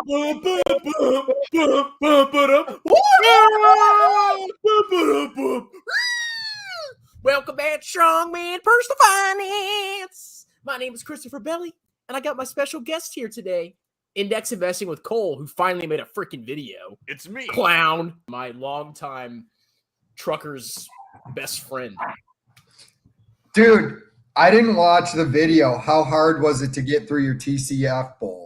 Welcome back, Strongman Personal Finance. My name is Christopher Belly, and I got my special guest here today, Index Investing with Cole, who finally made a freaking video. It's me. Clown, my longtime trucker's best friend. Dude, I didn't watch the video. How hard was it to get through your TTCF bowl?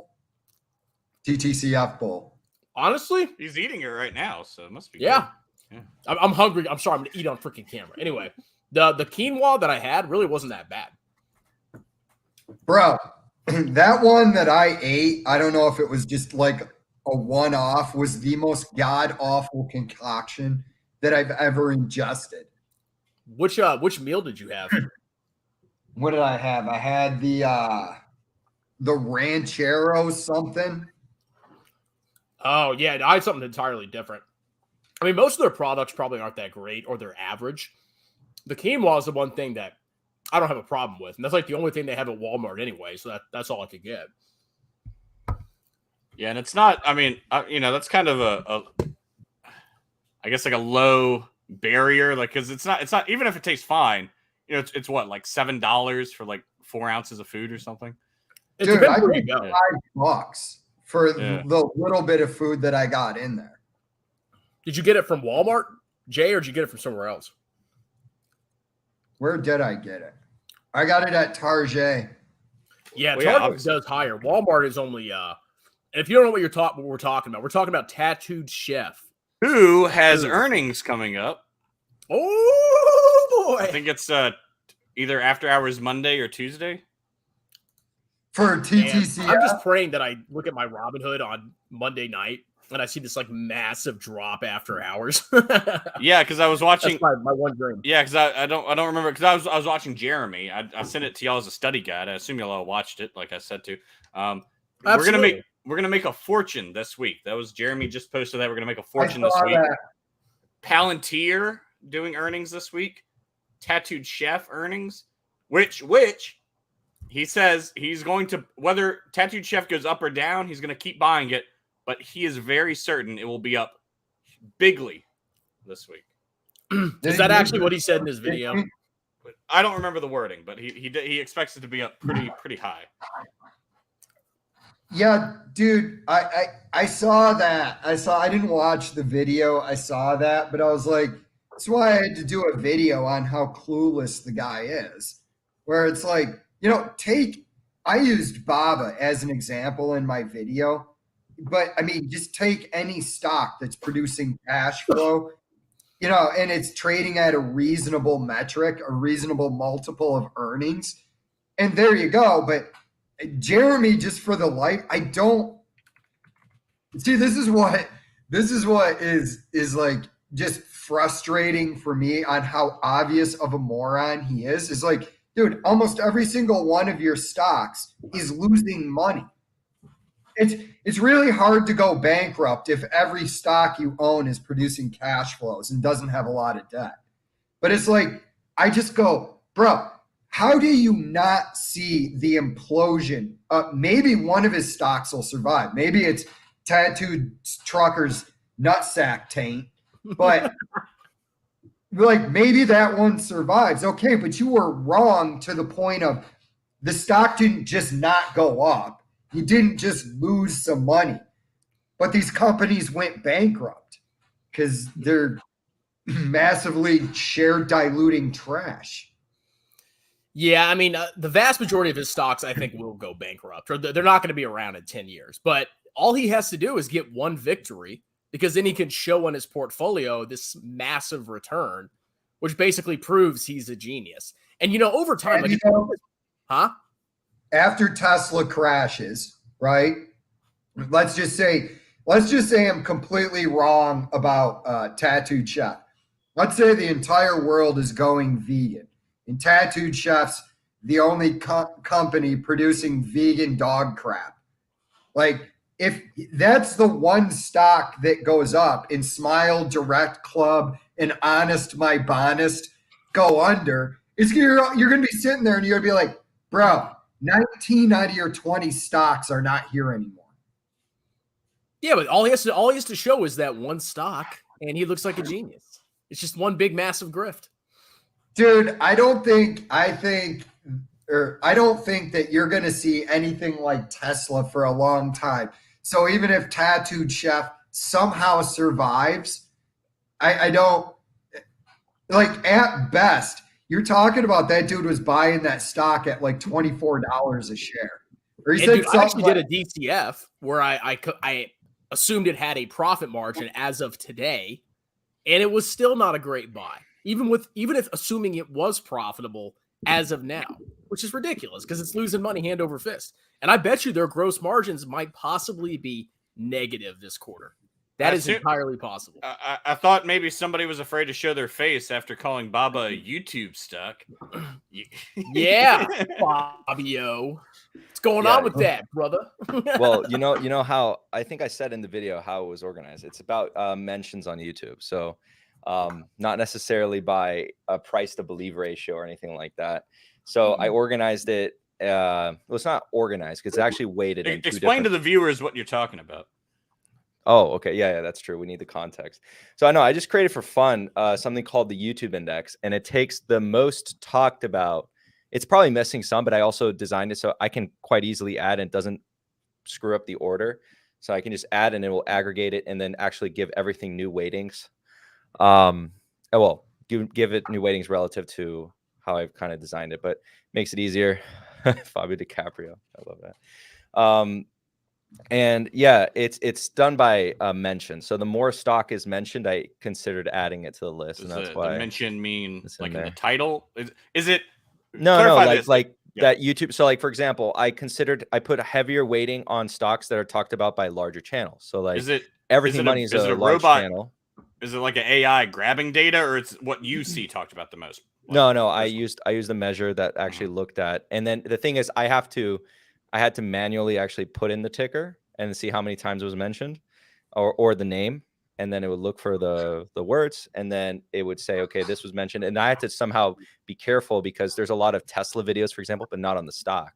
Honestly, He's eating it right now, so it must be yeah. good. I'm hungry. I'm sorry. I'm going to eat on freaking camera. Anyway, the quinoa that I had really wasn't that bad. Bro, that one that I ate, I don't know if it was just like a one-off, was the most god-awful concoction that I've ever ingested. Which meal did you have? What did I have? I had the ranchero something. Oh, yeah. I had something entirely different. I mean, most of their products probably aren't that great or they're average. The quinoa is the one thing that I don't have a problem with. And that's like the only thing they have at Walmart anyway. So that's all I could get. Yeah, and it's not, I mean, that's kind of I guess like a low barrier. Like, cause it's not, even if it tastes fine, it's what, like $7 for like 4 ounces of food or something. Dude, I paid $5 for the little bit of food that I got in there. Did you get it from Walmart, Jay, or did you get it from somewhere else? Where did I get it? I got it at Target. Yeah, Target does higher. Walmart is only and if you don't know what we're talking about Tattooed Chef, who has earnings coming up. Oh boy. I think it's either after hours Monday or Tuesday. For TTCF. I'm just praying that I look at my Robinhood on Monday night and I see this like massive drop after hours. Yeah, because I was watching. That's my one dream. Yeah, because I don't remember, because I was watching Jeremy. I sent it to y'all as a study guide. I assume y'all all watched it, like I said to. We're gonna make a fortune this week. That was Jeremy just posted that we're gonna make a fortune this week. Palantir doing earnings this week. Tattooed Chef earnings, which he says he's going to, whether Tattooed Chef goes up or down, he's going to keep buying it, but he is very certain it will be up bigly this week. Is that actually what he said in his video? I don't remember the wording, but he expects it to be up pretty high. Yeah, dude, I saw that. I didn't watch the video. I saw that, but I was like, that's why I had to do a video on how clueless the guy is, where it's like, I used Baba as an example in my video, but I mean, just take any stock that's producing cash flow, and it's trading at a reasonable metric, a reasonable multiple of earnings. And there you go. But Jeremy, just for the life, I don't see, this is what is like just frustrating for me on how obvious of a moron he is. Is like, dude, almost every single one of your stocks is losing money. It's really hard to go bankrupt if every stock you own is producing cash flows and doesn't have a lot of debt. But it's like, I just go, bro, how do you not see the implosion? Maybe one of his stocks will survive. Maybe it's Tattooed Trucker's nutsack taint, but like maybe that one survives. Okay, but you were wrong to the point of the stock didn't just not go up. You didn't just lose some money, but these companies went bankrupt because they're massively share diluting trash. Yeah, I mean, the vast majority of his stocks, I think, will go bankrupt, or they're not going to be around in 10 years. But all he has to do is get one victory, because then he can show on his portfolio this massive return, which basically proves he's a genius. And, over time, after Tesla crashes, right? Let's just say I'm completely wrong about Tattooed Chef. Let's say the entire world is going vegan, and Tattooed Chef's the only company producing vegan dog crap. Like, if that's the one stock that goes up and Smile Direct Club and Honest My Bonest go under, you're going to be sitting there and you're going to be like, bro, 19 out of your 20 stocks are not here anymore. Yeah, but all he has to show is that one stock, and he looks like a genius. It's just one big massive grift. Dude, I don't think that you're going to see anything like Tesla for a long time. So even if Tattooed Chef somehow survives, I don't like, at best, you're talking about that dude was buying that stock at like $24 a share. Or he said Dude, I actually something did a DCF where I assumed it had a profit margin as of today, and it was still not a great buy. Even if assuming it was profitable as of now, which is ridiculous because it's losing money hand over fist. And I bet you their gross margins might possibly be negative this quarter. That is entirely possible. I thought maybe somebody was afraid to show their face after calling Baba a YouTube stock. Yeah, Fabio. What's going on with that, brother? Well, you know how I think I said in the video how it was organized. It's about mentions on YouTube. So not necessarily by a price to believe ratio or anything like that. So I organized it. Well, it's not organized because it's actually weighted. Explain to the viewers what you're talking about. Oh, okay. Yeah, that's true. We need the context. So I know I just created for fun something called the YouTube index, and it takes the most talked about. It's probably missing some, but I also designed it so I can quite easily add and it doesn't screw up the order. So I can just add and it will aggregate it and then actually give everything new weightings. Well, give it new weightings relative to how I've kind of designed it, but makes it easier. Fabio DiCaprio. I love that. And yeah, it's done by mention. So the more stock is mentioned, I considered adding it to the list. Does and that's why the mention mean like in the title? Is it? No, like Yeah. that YouTube. So like, for example, I put a heavier weighting on stocks that are talked about by larger channels. So like Everything Money is a large robot channel. Is it like an AI grabbing data, or it's what you see talked about the most? No, I used the measure that actually looked at. And then the thing is I had to manually actually put in the ticker and see how many times it was mentioned or the name. And then it would look for the words, and then it would say, okay, this was mentioned. And I had to somehow be careful because there's a lot of Tesla videos, for example, but not on the stock.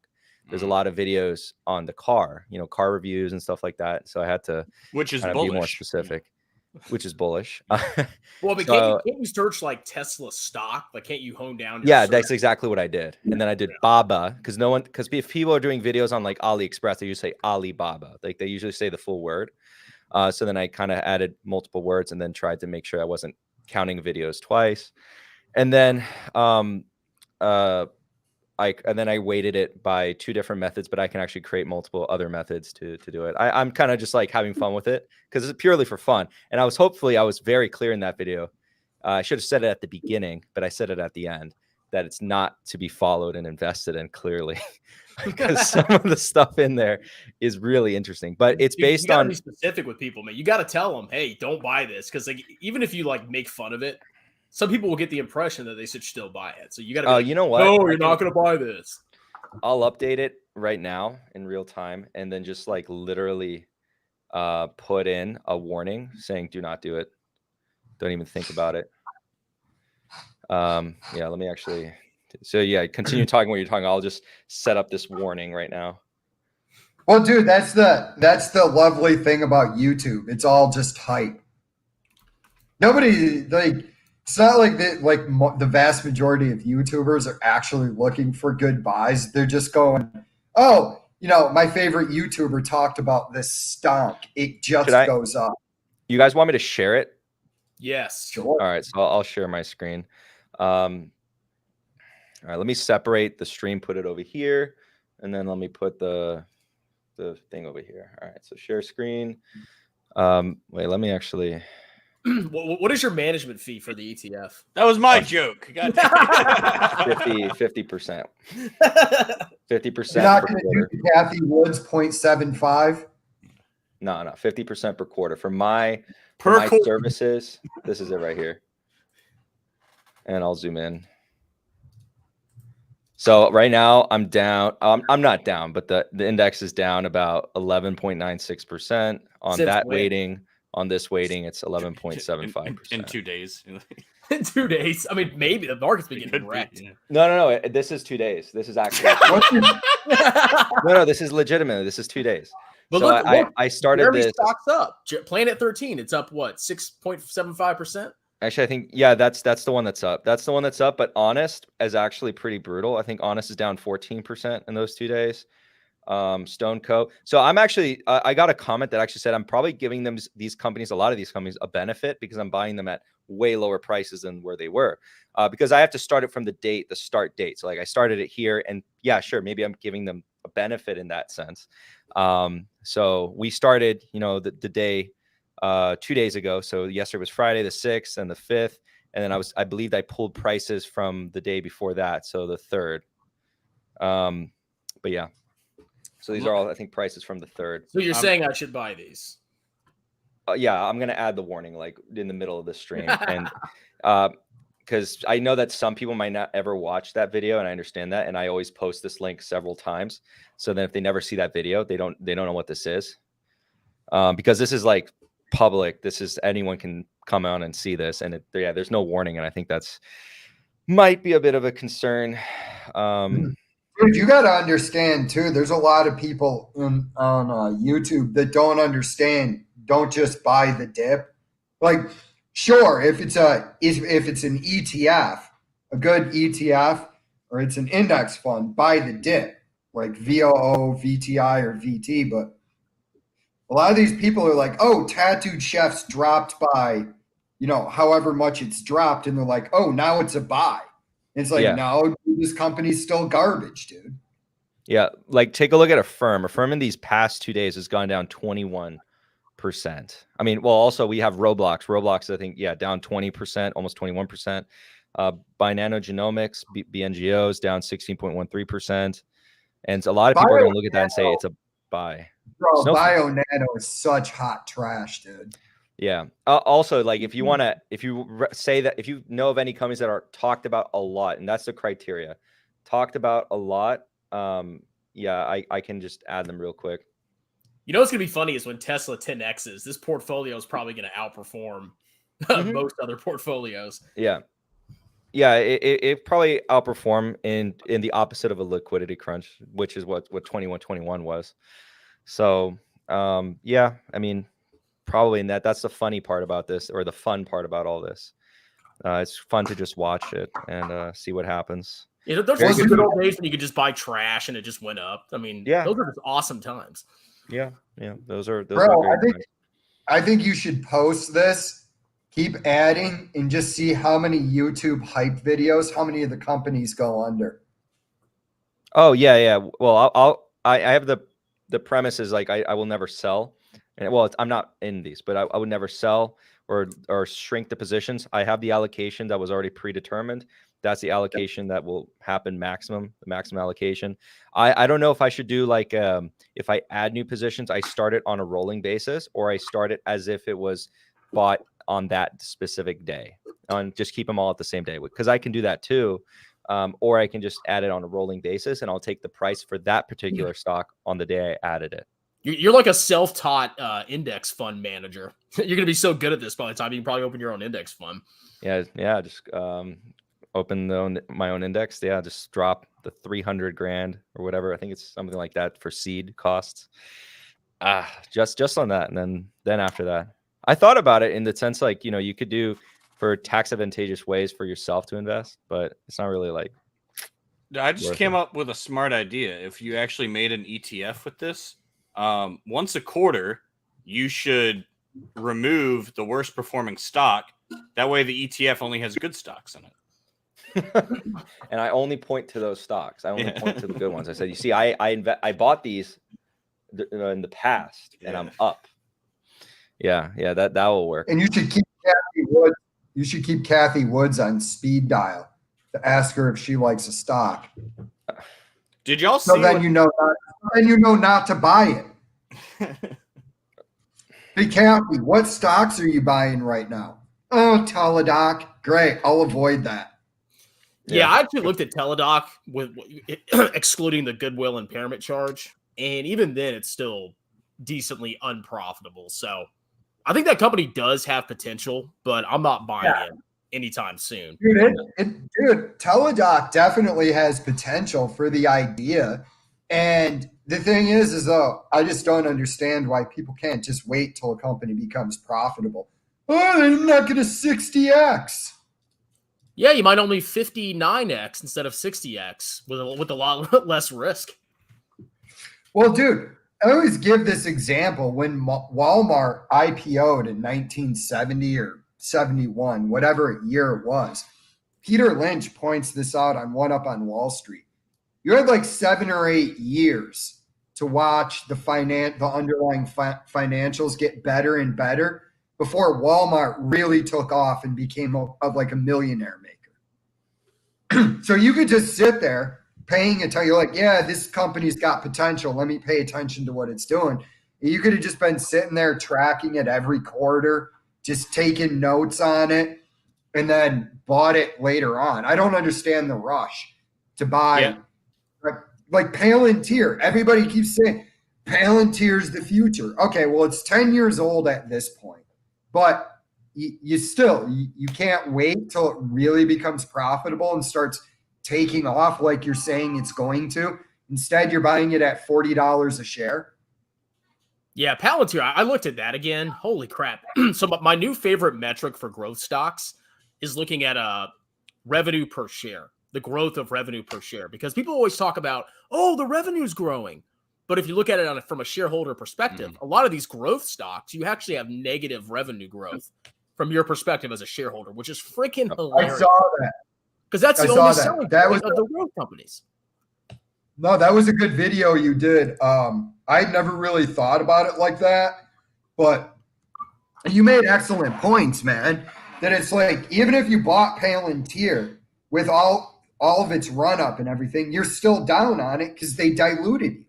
There's a lot of videos on the car, car reviews and stuff like that. So I had to be more specific, which is bullish. Well, but can't you search like Tesla stock? Like, can't you hone down? Yeah, that's exactly what I did. And then I did Baba because if people are doing videos on like AliExpress, they usually say Alibaba. Like they usually say the full word. So then I kind of added multiple words and then tried to make sure I wasn't counting videos twice. And then I weighted it by 2 different methods, but I can actually create multiple other methods to do it. I'm kind of just like having fun with it because it's purely for fun. And I was very clear in that video. I should have said it at the beginning, but I said it at the end that it's not to be followed and invested in clearly. Because some of the stuff in there is really interesting, but it's based on be specific with people, man. You got to tell them, hey, don't buy this, because like even if you like make fun of it, some people will get the impression that they should still buy it. So you got to. You know what? No, you're not going to buy this. I'll update it right now in real time, and then just like literally put in a warning saying, "Do not do it. Don't even think about it." Yeah, let me actually. So yeah, continue talking what you're talking. I'll just set up this warning right now. Well, dude, that's the lovely thing about YouTube. It's all just hype. Nobody it's not like the vast majority of YouTubers are actually looking for good buys. They're just going, oh, my favorite YouTuber talked about this stock. It just goes up. You guys want me to share it? Yes. Sure. All right, so I'll share my screen. All right, let me separate the stream, put it over here, and then let me put the thing over here. All right, so share screen. Wait, let me actually. What is your management fee for the ETF? That was my joke. 50%. 50%. You're not going to do Kathy Woods 0.75? No, 50% per quarter. For my services, this is it right here. And I'll zoom in. So right now I'm down. I'm not down, but the index is down about 11.96% on that weighting. On this weighting, it's 11.75%. In 2 days. In 2 days. I mean, maybe the market's been getting wrecked. Yeah. No. This is 2 days. This is actually no. This is legitimate. This is 2 days. But So I started Jeremy's this. stock's up. Planet 13, it's up what, 6.75%? Actually, I think that's the one that's up. That's the one that's up. But Honest is actually pretty brutal. I think Honest is down 14% in those 2 days. Stone Co. So I'm actually I got a comment that actually said I'm probably giving them these companies, a lot of these companies, a benefit because I'm buying them at way lower prices than where they were. Because I have to start it from the start date. So like I started it here, and yeah, sure, maybe I'm giving them a benefit in that sense. So we started, the day 2 days ago. So yesterday was Friday the 6th and the 5th, and then I believed I pulled prices from the day before that, so the 3rd. But yeah. So these are all, I think, prices from the 3rd. So you're saying I should buy these? Yeah, I'm going to add the warning like in the middle of the stream. And because I know that some people might not ever watch that video, and I understand that. And I always post this link several times. So then if they never see that video, they don't know what this is. Because this is like public. This is, anyone can come on and see this. And there's no warning. And I think that's might be a bit of a concern. Dude, you got to understand too. There's a lot of people on YouTube that don't understand. Don't just buy the dip. Like, sure, if it's an ETF, a good ETF, or it's an index fund, buy the dip, like VOO, VTI, or VT. But a lot of these people are like, "Oh, Tattooed Chef's dropped by, however much it's dropped," and they're like, "Oh, now it's a buy." It's like, no, this company's still garbage, dude. Yeah, like take a look at Affirm. Affirm in these past 2 days has gone down 21%. I mean, well, also we have Roblox. Roblox, I think, down 20%, almost 21%. Binanogenomics, BNGOs, down 16.13%. And a lot of people are going to look at that and say it's a buy. Bro, Bionano is such hot trash, dude. Yeah. Also, like if you say that, if you know of any companies that are talked about a lot, and that's the criteria, talked about a lot, I can just add them real quick. What's going to be funny is when Tesla 10Xs, this portfolio is probably going to outperform most other portfolios. Yeah. Yeah, it probably outperform in the opposite of a liquidity crunch, which is what 21 was. So, I mean, probably in that's the funny part about this, or the fun part about all this. It's fun to just watch it and see what happens. Those are the good old days when you could just buy trash and it just went up. I mean, those are just awesome times. Yeah, those are. Bro, I think you should post this, keep adding, and just see how many YouTube hype videos, how many of the companies go under. Oh yeah. Well, I have the premise is like I will never sell. And well, I'm not in these, but I would never sell or shrink the positions. I have the allocation that was already predetermined. That's the allocation that will happen the maximum allocation. I don't know if I should do like, if I add new positions, I start it on a rolling basis, or I start it as if it was bought on that specific day, and just keep them all at the same day, because I can do that too. Or I can just add it on a rolling basis, and I'll take the price for that particular stock on the day I added it. You're like a self-taught index fund manager. You're going to be so good at this by the time you can probably open your own index fund. Yeah. Just open my own index. Yeah, just drop the 300 grand or whatever. I think it's something like that for seed costs. Just on that, and then after that, I thought about it in the sense like you could do for tax advantageous ways for yourself to invest, but it's not really like. I just came up with a smart idea. If you actually made an ETF with this. Once a quarter, you should remove the worst performing stock. That way the ETF only has good stocks in it. And I only point to those stocks. I only point to the good ones. I said, you see, I bought these in the past, and I'm up. Yeah, that will work. And you should keep Kathy Woods. You should keep Kathy Woods on speed dial to ask her if she likes a stock. Did y'all see? So then you know not to buy it. Hey, Kathy, what stocks are you buying right now? Oh, Teladoc. Great. I'll avoid that. Yeah, I actually looked at Teladoc with excluding the goodwill impairment charge, and even then, it's still decently unprofitable. So I think that company does have potential, but I'm not buying it anytime soon. Dude, Teladoc definitely has potential for the idea. And the thing is though, I just don't understand why people can't just wait till a company becomes profitable. Oh, they're not going to 60x. Yeah, you might only 59x instead of 60x with a lot less risk. Well, dude, I always give this example when Walmart IPO'd in 1970 or 71, whatever year it was. Peter Lynch points this out on One Up on Wall Street. You had like 7 or 8 years to watch the underlying financials get better and better before Walmart really took off and became like a millionaire maker. So you could just sit there paying until you're like, yeah, this company's got potential. Let me pay attention to what it's doing. You could have just been sitting there tracking it every quarter, just taking notes on it, and then bought it later on. I don't understand the rush to buy. Yeah. Like Palantir. Everybody keeps saying Palantir's the future. Okay, well, it's 10 years old at this point. But you can't wait till it really becomes profitable and starts taking off like you're saying it's going to. Instead, you're buying it at $40 a share. Yeah, Palantir, I looked at that again. Holy crap. So my new favorite metric for growth stocks is looking at revenue per share, the growth of revenue per share, because people always talk about, oh, the revenue's growing. But if you look at it from a shareholder perspective, a lot of these growth stocks, you actually have negative revenue growth from your perspective as a shared which is freaking hilarious. I saw that. Because that's the only selling point of the growth companies. No, that was a good video you did. I'd never really thought about it like that, but you made excellent points, man. That it's like, even if you bought Palantir with all of its run up and everything, you're still down on it because they diluted you.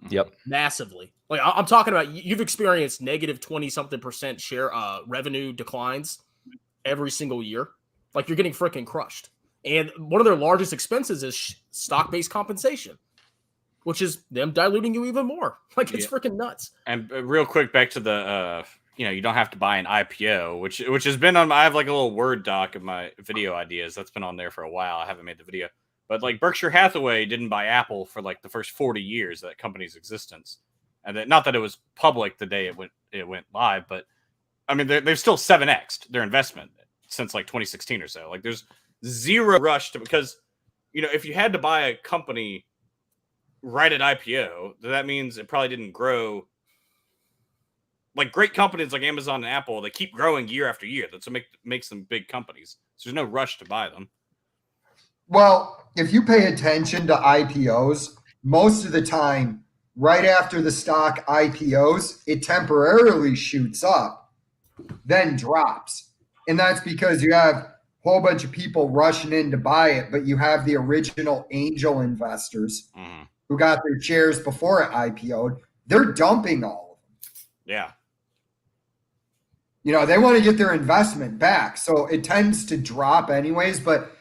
Yep. Massively. Like I'm talking about, you've experienced negative 20-something% share revenue declines every single year. Like you're getting freaking crushed. And one of their largest expenses is stock-based compensation, which is them diluting you even more. Like it's freaking nuts. And real quick, back to the, you don't have to buy an IPO, which has been on. I have like a little Word doc of my video ideas that's been on there for a while. I haven't made the video, but like Berkshire Hathaway didn't buy Apple for like the first 40 years of that company's existence, and not that it was public the day it went live, but I mean they've still 7x'd their investment since like 2016 or so. Like there's zero rush to, because if you had to buy a company right at IPO, that means it probably didn't grow. Like great companies like Amazon and Apple, they keep growing year after year. That's what makes them big companies. So there's no rush to buy them. Well, if you pay attention to IPOs, most of the time, right after the stock IPOs, it temporarily shoots up, then drops. And that's because you have a whole bunch of people rushing in to buy it, but you have the original angel investors who got their shares before it IPO'd. They're dumping all of them. Yeah. They want to get their investment back. So it tends to drop anyways. But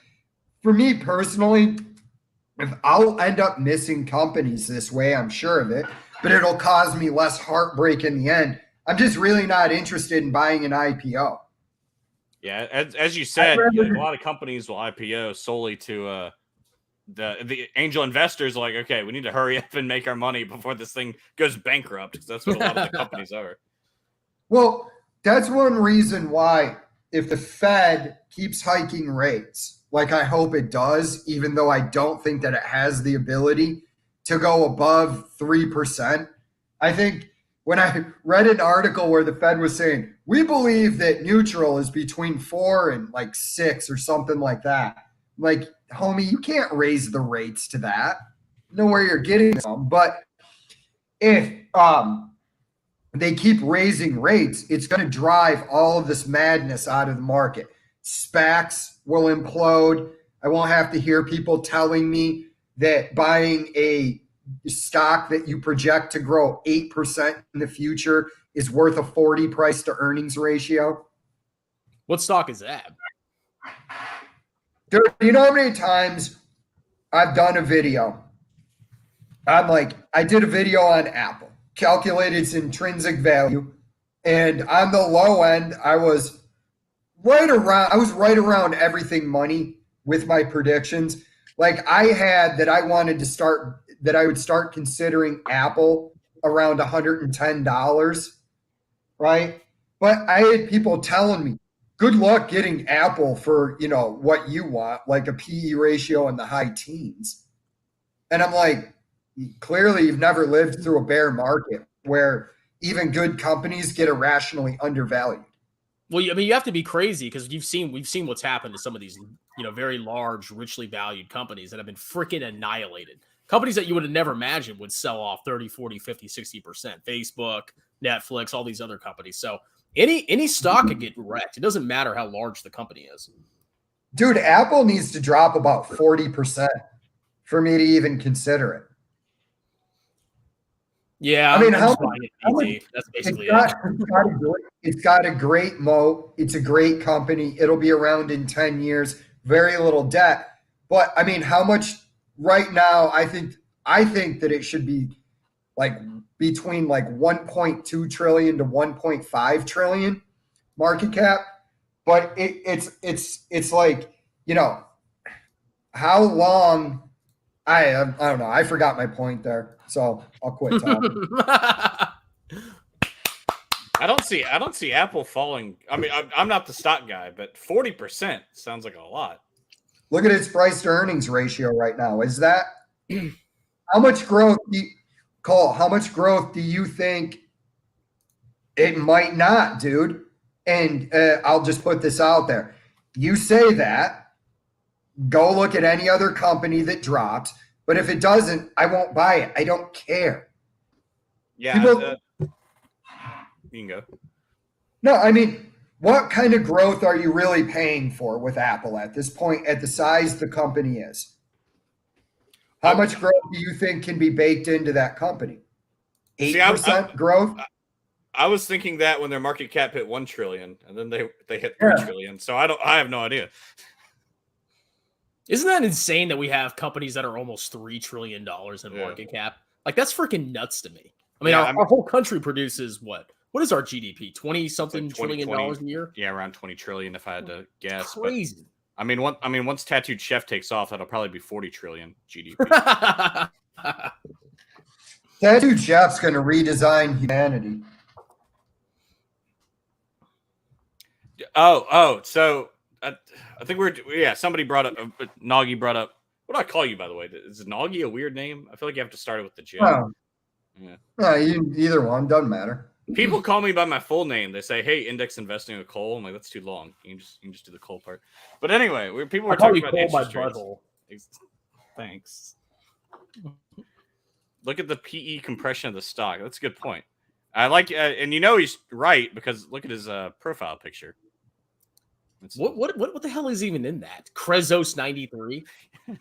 for me personally, if I'll end up missing companies this way, I'm sure of it, but it'll cause me less heartbreak in the end. I'm just really not interested in buying an IPO. Yeah, as you said, a lot of companies will IPO solely to the angel investors are like, okay, we need to hurry up and make our money before this thing goes bankrupt, because that's what a lot of the companies are. Well, that's one reason why, if the Fed keeps hiking rates, like I hope it does, even though I don't think that it has the ability to go above 3%. I think when I read an article where the Fed was saying, we believe that neutral is between 4 and like 6 or something like that. Like, homie, you can't raise the rates to that. Know where you're getting them. But if they keep raising rates, it's going to drive all of this madness out of the market. SPACs will implode. I won't have to hear people telling me that buying a stock that you project to grow 8% in the future is worth a 40 price to earnings ratio. What stock is that? Dude, you know how many times I've done a video? I did a video on Apple, calculated its intrinsic value, and on the low end, I was right around everything money with my predictions. Like I had that I wanted to start that I would start considering Apple around $110, right? But I had people telling me, good luck getting Apple for, what you want, like a PE ratio in the high teens. And I'm like, clearly you've never lived through a bear market where even good companies get irrationally undervalued. Well, I mean, you have to be crazy because we've seen what's happened to some of these, very large, richly valued companies that have been freaking annihilated. Companies that you would have never imagined would sell off 30, 40, 50, 60%. Facebook, Netflix, all these other companies. So any stock could get wrecked. It doesn't matter how large the company is. Dude, Apple needs to drop about 40% for me to even consider it. Yeah, I mean, that's basically it. It's got a great moat. It's a great company. It'll be around in 10 years. Very little debt. But I mean, how much right now? I think that it should be like between like 1.2 trillion to 1.5 trillion market cap. But it's like, how long? I don't know. I forgot my point there, so I'll quit talking. I don't see Apple falling. I mean, I'm not the stock guy, but 40% sounds like a lot. Look at its price to earnings ratio right now. Is that how much growth? Cole, how much growth do you think it might not, dude? And I'll just put this out there. You say that. Go look at any other company that drops. But if it doesn't, I won't buy it. I don't care. Yeah. You can go. No, I mean, what kind of growth are you really paying for with Apple at this point, at the size the company is? How much growth do you think can be baked into that company? 8% growth? I was thinking that when their market cap hit 1 trillion and then they hit 3 trillion. So I have no idea. Isn't that insane that we have companies that are almost $3 trillion in market cap? Like, that's freaking nuts to me. I mean, our whole country produces what? What is our GDP? 20-something trillion dollars a year? Yeah, around 20 trillion if I had to guess. Crazy. But, once Tattooed Chef takes off, that'll probably be 40 trillion GDP. Tattooed Chef's going to redesign humanity. So I think somebody brought up, Noggy brought up, what do I call you, by the way? Is Noggy a weird name? I feel like you have to start it with the J. Oh. Yeah. Either one, doesn't matter. People call me by my full name. They say, "Hey, index investing with Cole." I'm like, that's too long. You can just do the Cole part. But anyway, people were talking about interest rates. Thanks. Look at the PE compression of the stock. That's a good point. I like, and he's right because look at his profile picture. What the hell is even in that? Krezos 93. Were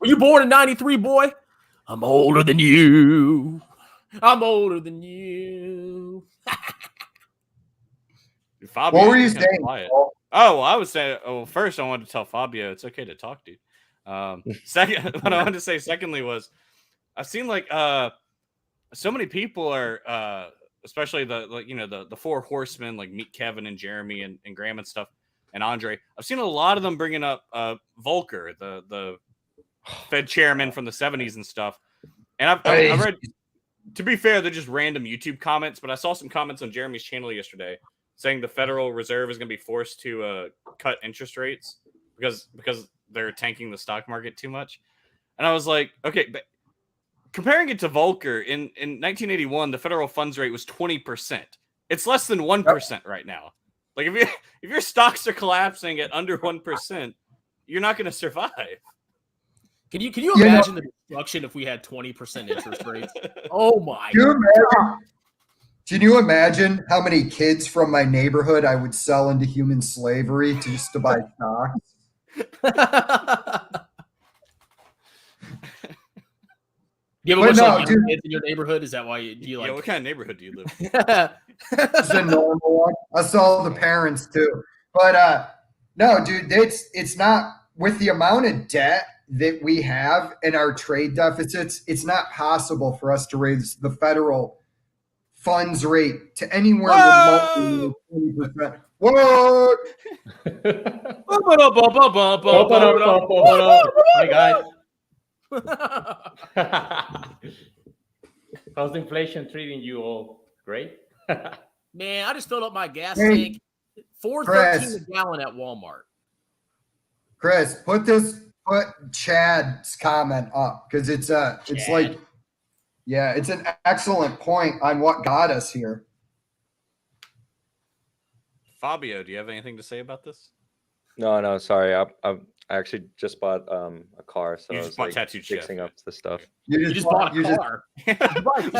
you born in 93, boy? I'm older than you. I'm older than you. Fabio, what were you saying? I was saying. Oh, first I wanted to tell Fabio it's okay to talk, dude. Second, what I wanted to say secondly was I've seen like so many people are especially the four horsemen like Meet Kevin and Jeremy and Graham and stuff and Andre. I've seen a lot of them bringing up Volcker, the Fed chairman from the 70s and stuff. And I've read. To be fair, they're just random YouTube comments, but I saw some comments on Jeremy's channel yesterday saying the Federal Reserve is going to be forced to cut interest rates because they're tanking the stock market too much. And I was like, okay, but comparing it to Volcker, in 1981, the federal funds rate was 20%. It's less than 1% right now. Like if your stocks are collapsing at under 1%, you're not going to survive. Can you imagine the destruction if we had 20% interest rates? Oh my God. Can you imagine how many kids from my neighborhood I would sell into human slavery just to buy stocks? You have a bunch of kids in your neighborhood? Is that why you like? Yeah, what kind of neighborhood do you live in? It's a normal one. I saw the parents too. But no, dude, it's not with the amount of debt that we have in our trade deficits, it's not possible for us to raise the federal funds rate to anywhere remotely 20%. What? Hey guys, How's inflation treating you all? Great. Man, I just filled up my gas Hey, tank. $4.13 a gallon at Walmart. Chris, put Chad's comment up because it's like, yeah, it's an excellent point on what got us here. Fabio, do you have anything to say about this? No, sorry. I actually just bought a car, so You I just was bought like Tattooed Chef, fixing yeah. up the stuff. You just bought a car.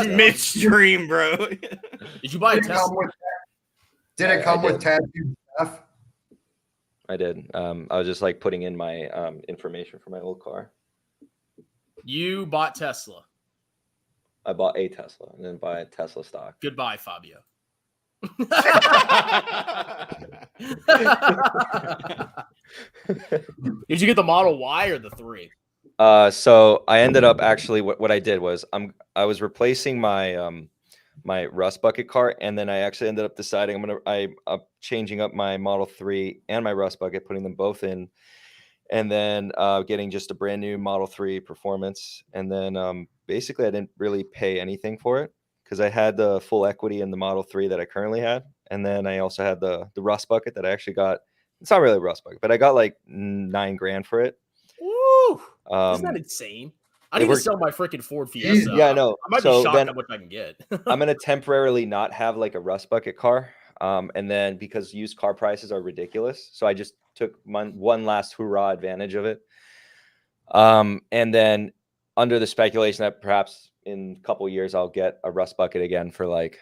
Midstream, bro. Did you buy a Tesla? Did it come with Tattooed Chef? I did. I was just like putting in my information for my old car. You bought Tesla. I bought a Tesla and then buy a Tesla stock. Goodbye, Fabio. Did you get the Model Y or the 3? So I ended up actually what I did was I was replacing my my Rust Bucket car, and then I actually ended up deciding I'm changing up my Model 3 and my Rust Bucket, putting them both in, and then getting just a brand new Model 3 Performance, and then basically I didn't really pay anything for it because I had the full equity in the Model 3 that I currently had, and then I also had the Rust Bucket that I actually got. It's not really a Rust Bucket, but I got like $9,000 for it. Woo! Isn't that insane? I need to sell my freaking Ford Fiesta. Yeah, I know. I might be shocked at what I can get. I'm gonna temporarily not have like a Rust Bucket car, and then because used car prices are ridiculous, so I just took one last hurrah advantage of it. And then under the speculation that perhaps in a couple years I'll get a Rust Bucket again for like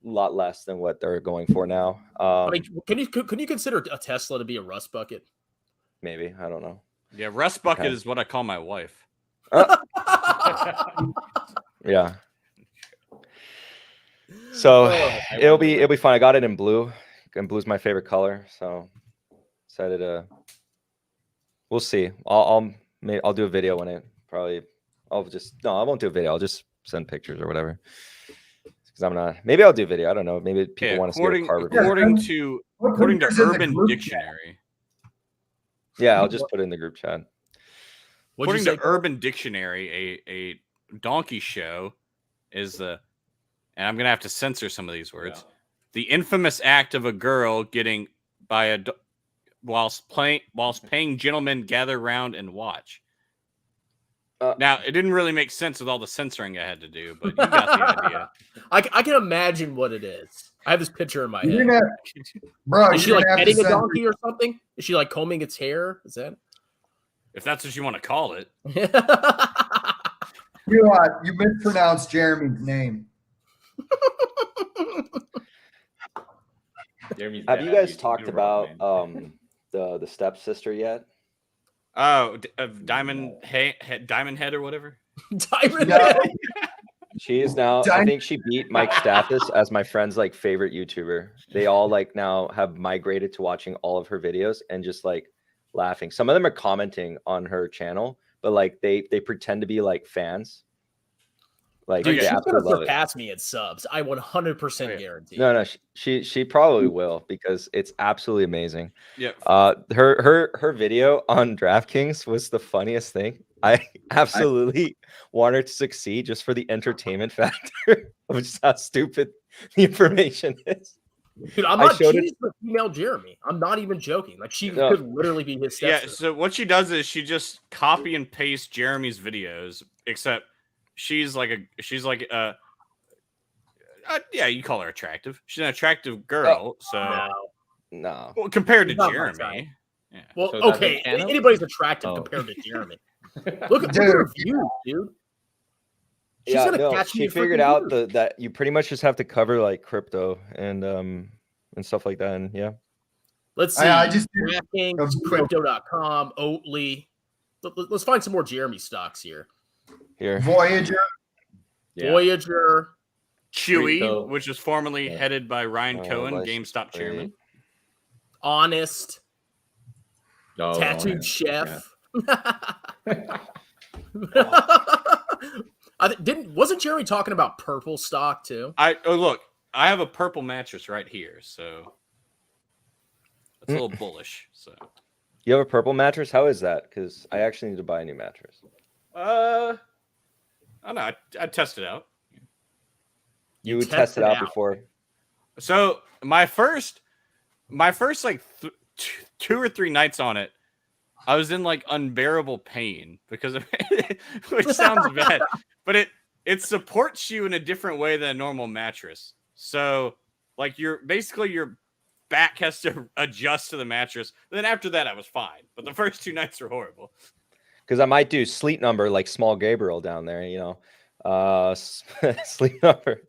a lot less than what they're going for now. I mean, can you consider a Tesla to be a Rust Bucket? Maybe, I don't know. Yeah, Rust Bucket is what I call my wife. Yeah. So it'll be fun. I got it in blue, and blue's my favorite color. So decided to. We'll see. I'll do a video when it probably. I won't do a video. I'll just send pictures or whatever. Because I'm not. Maybe I'll do a video. I don't know. Maybe people want to see a car review. According to Urban Dictionary. Yeah, I'll just put it in the group chat. According to Urban Dictionary, a donkey show is and I'm gonna have to censor some of these words. Yeah. The infamous act of a girl getting by whilst paying gentlemen gather round and watch. Now it didn't really make sense with all the censoring I had to do, but you got the idea. I can imagine what it is. I have this picture in my head. Bro, is she like petting a donkey or something? Is she like combing its hair? Is that? If that's what you want to call it. You mispronounced Jeremy's name. Have you guys talked about the stepsister yet? Oh, Diamond Head or whatever. Diamond Head. She is now. I think she beat Mike Stathis as my friend's like favorite YouTuber. They all like now have migrated to watching all of her videos and just like laughing. Some of them are commenting on her channel, but like they pretend to be like fans. Like dude, they she's gonna absolutely surpass me at subs. I 100% guarantee. No, she probably will because it's absolutely amazing. Yeah. Her video on DraftKings was the funniest thing. I absolutely want her to succeed just for the entertainment factor of just how stupid the information is. Dude, she's the female Jeremy. I'm not even joking. Like she could literally be his stepsister. Yeah, so what she does is she just copy and paste Jeremy's videos, except she's like yeah, you call her attractive. She's an attractive girl, no. Well, compared to Jeremy. Yeah. Well, so okay, anybody's attractive compared to Jeremy. Look at her views, dude. She's gonna catch me. She figured out that you pretty much just have to cover like crypto and stuff like that. And yeah, let's see. I just DraftKings, Crypto.com, Oatly. Let's find some more Jeremy stocks here. Voyager, Chewy, which is formerly headed by Ryan Cohen, GameStop chairman. Honest, Tattooed Chef. Yeah. Wasn't Jeremy talking about purple stock too? Look, I have a purple mattress right here, so it's a little bullish. So you have a purple mattress? How is that? Because I actually need to buy a new mattress. I don't know. I'd test it out. You would test it out before. So my first like 2 or 3 nights on it, I was in like unbearable pain because of it, which sounds bad, but it supports you in a different way than a normal mattress. So like your back has to adjust to the mattress. And then after that, I was fine. But the first 2 nights were horrible. Because I might do Sleep Number like Small Gabriel down there, Sleep Number.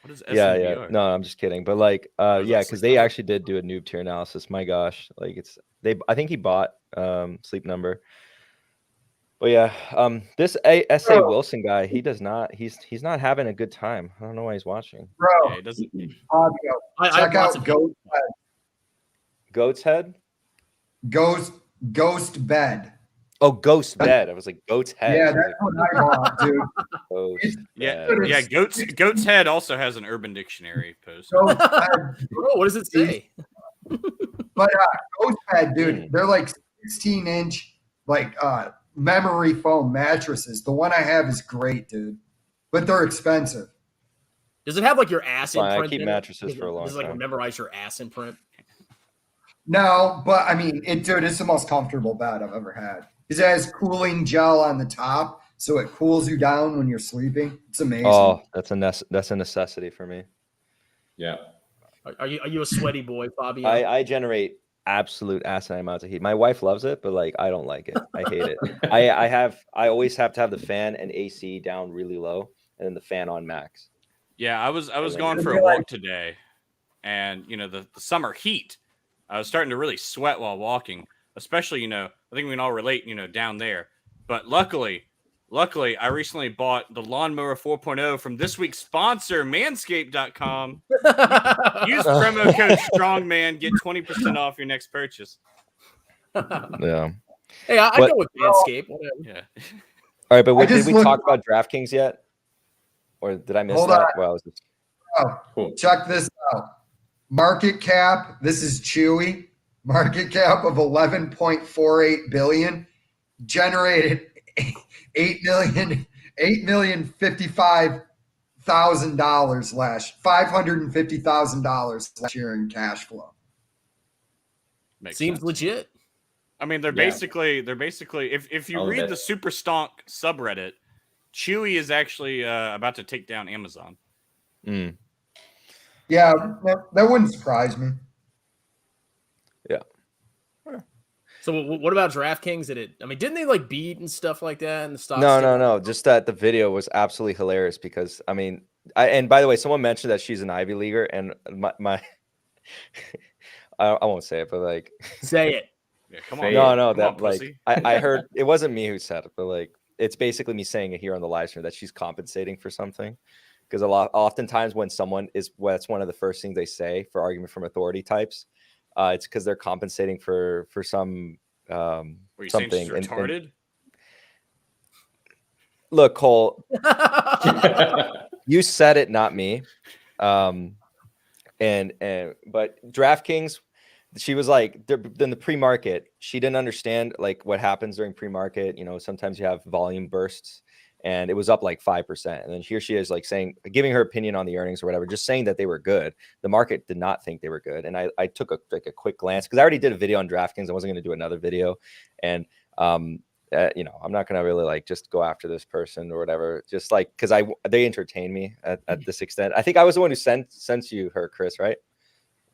What is Yeah. No, I'm just kidding. But like, because they actually did do a noob tier analysis. My gosh, like I think he bought Sleep Number. But yeah, this S.A. Wilson guy, he's not having a good time. I don't know why he's watching. Bro, Yeah, he doesn't. check out Goat's Head. Ghost Bed. Oh, Ghost Bed. I was like Goat's Head. Yeah, that's what I bought, dude. Goat's Head also has an Urban Dictionary post. Ghost Bed. What does it say? But Ghost Bed, dude, they're like 16-inch, like memory foam mattresses. The one I have is great, dude, but they're expensive. Does it have like your ass imprint? I keep mattresses for a long time. Does it like memorize your ass imprint? No, but I mean, dude, it's the most comfortable bed I've ever had. It has cooling gel on the top, so it cools you down when you're sleeping. It's amazing. Oh, that's a necessity for me. Yeah. Are you a sweaty boy, Fabio? I generate absolute asinine amounts of heat. My wife loves it, but like I don't like it. I hate it. I always have to have the fan and AC down really low, and then the fan on max. Yeah, I was going for a walk today, and the summer heat. I was starting to really sweat while walking, especially I think we can all relate down there. But luckily, I recently bought the Lawnmower 4.0 from this week's sponsor, Manscaped.com. Use promo code STRONGMAN, get 20% off your next purchase. Yeah. Hey, I go with Manscaped. Whatever. Yeah. All right, but did we talk about DraftKings yet? Or did I miss that? Well, cool. Check this out. Market cap, this is Chewy. Market cap of 11.48 billion, generated $550,000 last year in cash flow. Seems sense. Legit. I mean, they're basically if you read the Super Stonk subreddit, Chewy is actually about to take down Amazon. Mm. Yeah, that wouldn't surprise me. Yeah. So what about DraftKings? Didn't they like beat and stuff like that? And the stock? No. Just that the video was absolutely hilarious because and by the way, someone mentioned that she's an Ivy Leaguer, and my I won't say it, but like say it. Yeah, come on. I heard it wasn't me who said it, but like it's basically me saying it here on the live stream that she's compensating for something. Because oftentimes when someone that's one of the first things they say for argument from authority types, it's because they're compensating for some Were you something. Saying she's retarded? Look, Cole, you said it, not me. But DraftKings, she was like, in the pre-market, she didn't understand like what happens during pre-market. Sometimes you have volume bursts. And it was up like 5%. And then here she is like giving her opinion on the earnings or whatever, just saying that they were good. The market did not think they were good. And I took a quick glance because I already did a video on DraftKings. I wasn't going to do another video. And, I'm not going to really like just go after this person or whatever, just like, because they entertain me at this extent. I think I was the one who sent you her, Chris, right?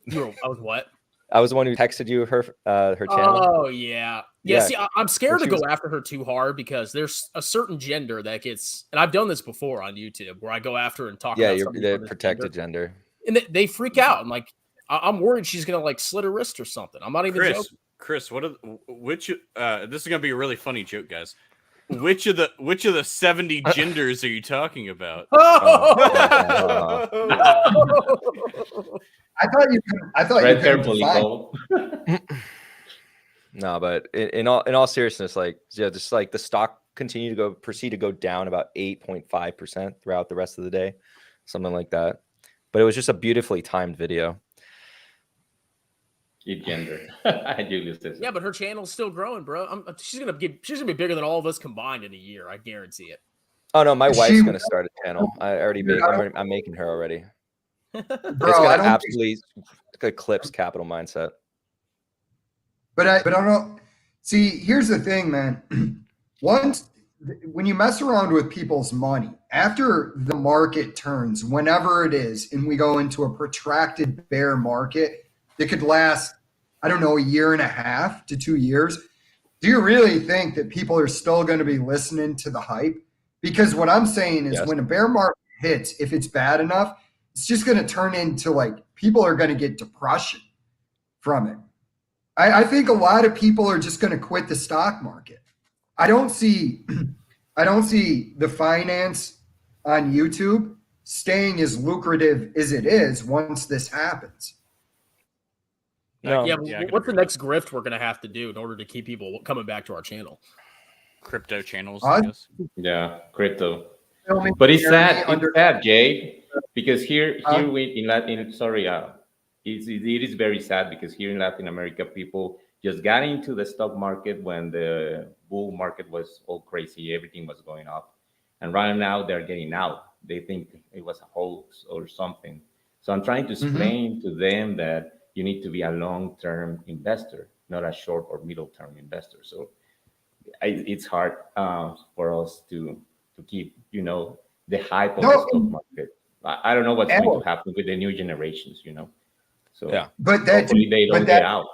I was what? I was the one who texted you her channel. Oh, yeah. Yeah, see, I'm scared to go after her too hard because there's a certain gender that gets, and I've done this before on YouTube where I go after and talk about something. Yeah, the protected gender. And they freak out. I'm like, I'm worried she's going to like slit her wrist or something. I'm not even joking. Chris, this is going to be a really funny joke, guys. Which of the 70 genders are you talking about? I thought you carefully, Cole. No, but in all seriousness, like just like the stock proceed to go down about 8.5% throughout the rest of the day, something like that. But it was just a beautifully timed video. Eat gender. Julius says. Yeah, but her channel's still growing, bro. She's gonna be bigger than all of us combined in a year. I guarantee it. Oh no, my Is wife's she- gonna start a channel. I already made. I'm making her already. Bro, It's I gonna don't absolutely eclipse capital mindset. But I don't see. Here's the thing, man. When you mess around with people's money, after the market turns, whenever it is, and we go into a protracted bear market that could last, I don't know, a year and a half to 2 years, do you really think that people are still going to be listening to the hype? Because what I'm saying is, Yes. when a bear market hits, if it's bad enough, it's just going to turn into like people are going to get depression from it. I think a lot of people are just going to quit the stock market. I don't see the finance on YouTube staying as lucrative as it is once this happens. No. Yeah, Yeah, I could what's the agree. next grift we're gonna have to do in order to keep people coming back to our channel? Crypto channels, Huh? I guess. Yeah, crypto. Tell me, But it's Jeremy, sad. It's sad, Jay, because here in Latin, sorry, it is very sad because here in Latin America, people just got into the stock market when the bull market was all crazy, everything was going up, and right now they're getting out. They think it was a hoax or something. So I'm trying to explain to them that you need to be a long-term investor, not a short or middle-term investor. So it's hard for us to keep, the hype of the stock market. I don't know what's going to happen with the new generations, So Yeah. but that hopefully they don't get out.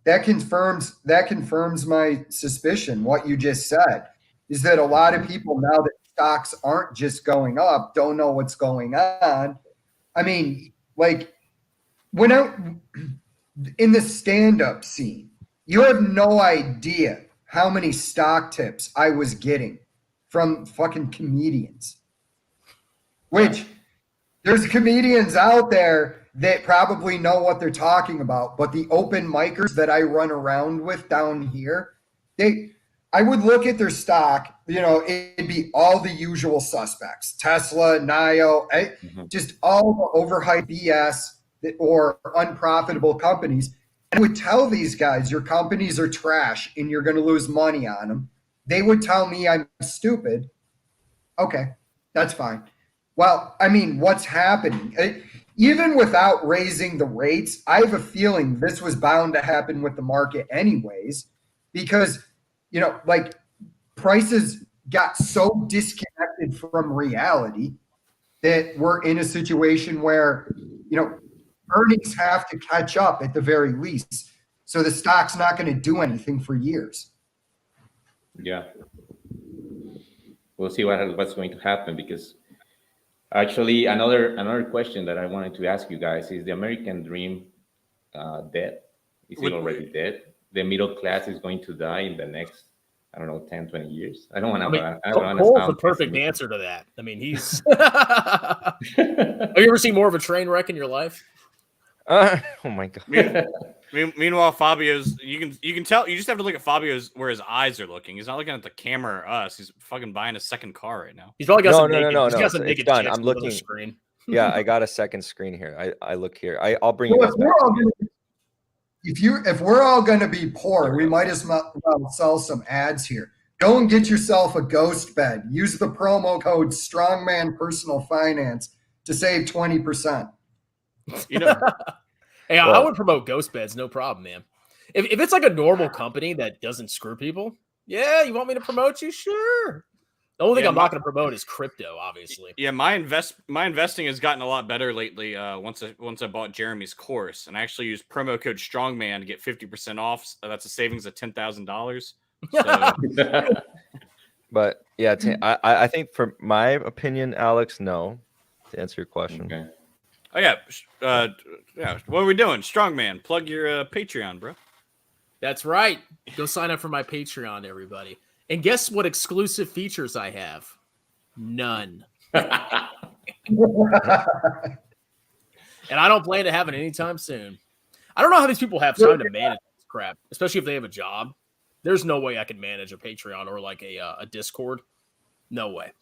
that confirms my suspicion. What you just said is that a lot of people, now that stocks aren't just going up, don't know what's going on. I mean, like when in the stand-up scene, you have no idea how many stock tips I was getting from fucking comedians. Which there's comedians out there that probably know what they're talking about, but the open micers that I run around with down here, I would look at their stock, it'd be all the usual suspects, Tesla, NIO, just all the overhyped BS or unprofitable companies. And I would tell these guys, your companies are trash and you're going to lose money on them. They would tell me I'm stupid. Okay, that's fine. Well, I mean, what's happening? Even without raising the rates, I have a feeling this was bound to happen with the market anyways, because, like prices got so disconnected from reality that we're in a situation where, earnings have to catch up at the very least. So the stock's not going to do anything for years. Yeah. We'll see what's going to happen, because actually another question that I wanted to ask you guys is the American dream dead? Is it already dead? The middle class is going to die in the next, I don't know, 10, 20 years. I don't want to Cole's the perfect answer to that. I mean, he's have you ever seen more of a train wreck in your life? Oh my god. Meanwhile, Fabio's you can tell, you just have to look at Fabio's where his eyes are looking. He's not looking at the camera or us. He's fucking buying a second car right now. He's probably got some naked, no. he's got some naked It's done. chicks I'm on the looking. screen. Yeah, I got a second screen here. I look here. I'll bring you guys back. If we're all going to be poor, we might as well sell some ads here. Go and get yourself a ghost bed. Use the promo code Strongman Personal Finance to save 20%. Hey, I would promote ghost beds, no problem, man. If it's like a normal company that doesn't screw people, yeah, you want me to promote you? Sure. The only thing I'm not going to promote is crypto, obviously. Yeah, my investing has gotten a lot better lately. Once I bought Jeremy's course, and I actually used promo code Strongman to get 50% off. That's a savings of $10,000. So. But yeah, I think, for my opinion, Alex, no. To answer your question. Okay. Oh yeah. What are we doing? Strongman, plug your Patreon, bro. That's right. Go sign up for my Patreon, everybody. And guess what exclusive features I have? None. And I don't plan to have it anytime soon. I don't know how these people have time to manage this crap, especially if they have a job. There's no way I can manage a Patreon or like a Discord. No way.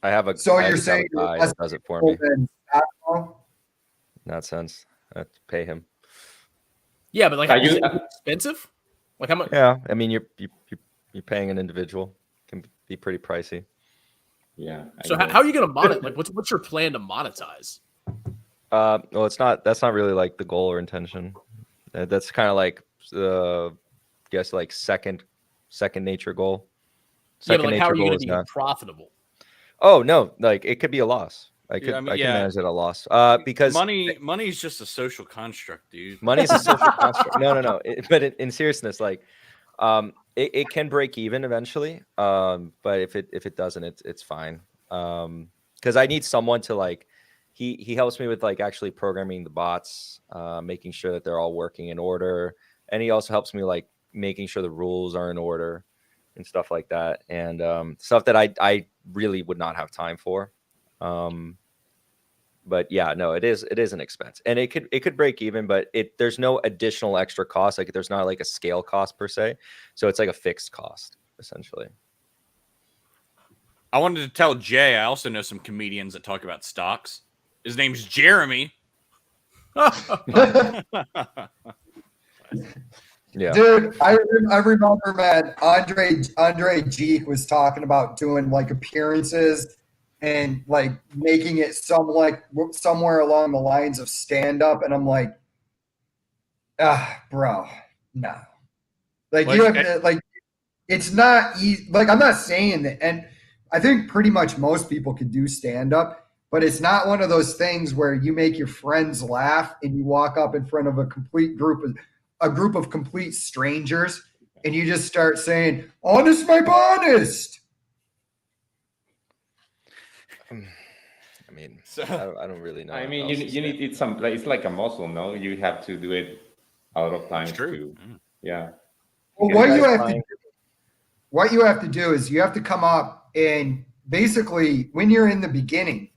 I have a. So I you're just have saying a guy that does it for me. In that sense, I have to pay him. Yeah, but like, is it expensive? Like how much? Yeah, I mean, you're paying an individual. Can be pretty pricey. Yeah. So how are you going to monetize? Like, what's your plan to monetize? Well, that's not really like the goal or intention. That's kind of like, guess like second nature goal. Second but like, how are you going to be profitable? Oh no, like it could be a loss. I can manage it a loss. Because money is just a social construct, dude. Money is a social construct. No. But in seriousness, like, it can break even eventually. But if it doesn't, it's fine. Because I need someone to like, he helps me with like actually programming the bots, making sure that they're all working in order, and he also helps me like making sure the rules are in order and stuff like that, and stuff that I really would not have time for. But yeah, no, it is an expense, and it could break even, but there's no additional extra cost. Like there's not like a scale cost per se, so it's like a fixed cost essentially. I wanted to tell Jay, I also know some comedians that talk about stocks. His name's Jeremy. Yeah, dude, I remember, man. Andre G was talking about doing like appearances and like making it somewhere along the lines of stand up, and I'm like, bro, no. Like you have to like, it's not easy. Like I'm not saying that, and I think pretty much most people could do stand up. But it's not one of those things where you make your friends laugh and you walk up in front of a group of complete strangers and you just start saying, honest my bonest. I mean, I don't really know. I mean, you need it's like a muscle, no? You have to do it a lot of times too. Yeah. Well, what you have to do is you have to come up and basically when you're in the beginning,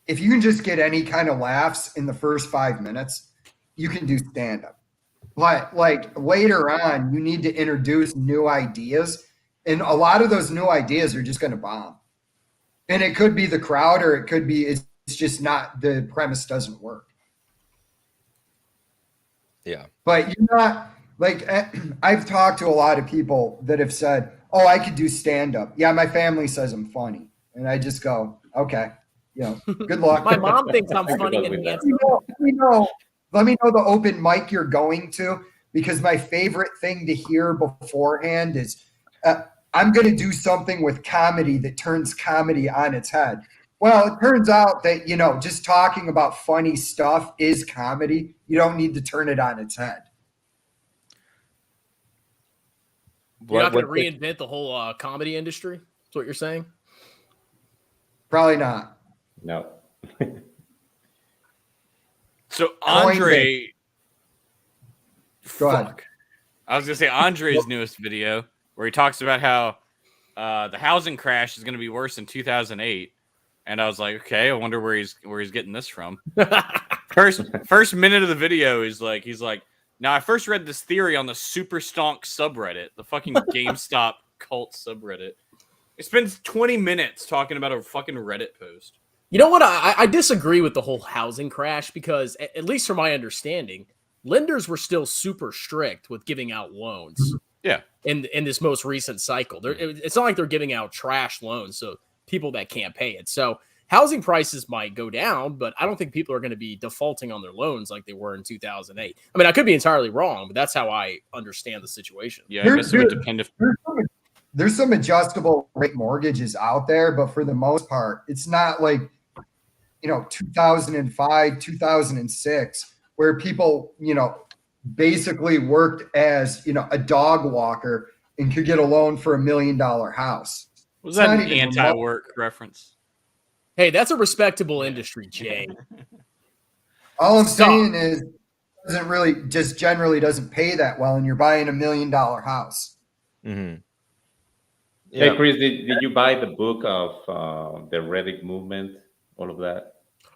if you can just get any kind of laughs in the first 5 minutes, you can do stand-up. But like later on, you need to introduce new ideas. And a lot of those new ideas are just going to bomb. And it could be the crowd, or it could be it's just not, the premise doesn't work. Yeah. But you're not, like, I've talked to a lot of people that have said, oh, I could do stand-up. Yeah, my family says I'm funny. And I just go, okay. Good luck. My mom thinks I'm funny and handsome. Let me know the open mic you're going to, because my favorite thing to hear beforehand is I'm going to do something with comedy that turns comedy on its head. Well, it turns out that, just talking about funny stuff is comedy. You don't need to turn it on its head. You're not going to reinvent the whole comedy industry? That's what you're saying? Probably not. No. So Andre, go ahead. I was gonna say Andre's newest video where he talks about how the housing crash is going to be worse in 2008, and I was like, okay, I wonder where he's getting this from. First minute of the video is like he's like, now I first read this theory on the Super Stonk subreddit, the fucking GameStop cult subreddit. It spends 20 minutes talking about a fucking Reddit post. You know what? I disagree with the whole housing crash because, at least from my understanding, lenders were still super strict with giving out loans. Yeah. In this most recent cycle. It's not like they're giving out trash loans, so people that can't pay it. So housing prices might go down, but I don't think people are going to be defaulting on their loans like they were in 2008. I mean, I could be entirely wrong, but that's how I understand the situation. Yeah, I guess it would depend if... There's some adjustable rate mortgages out there, but for the most part, it's not like, 2005, 2006, where people, basically worked as, a dog walker and could get a loan for $1 million house. Was that an anti-work reference? Hey, that's a respectable industry, Jay. All I'm saying is generally doesn't pay that well, and you're buying $1 million house. Mm-hmm. Yeah. Hey, Chris, did you buy the book of the Reddit movement, all of that?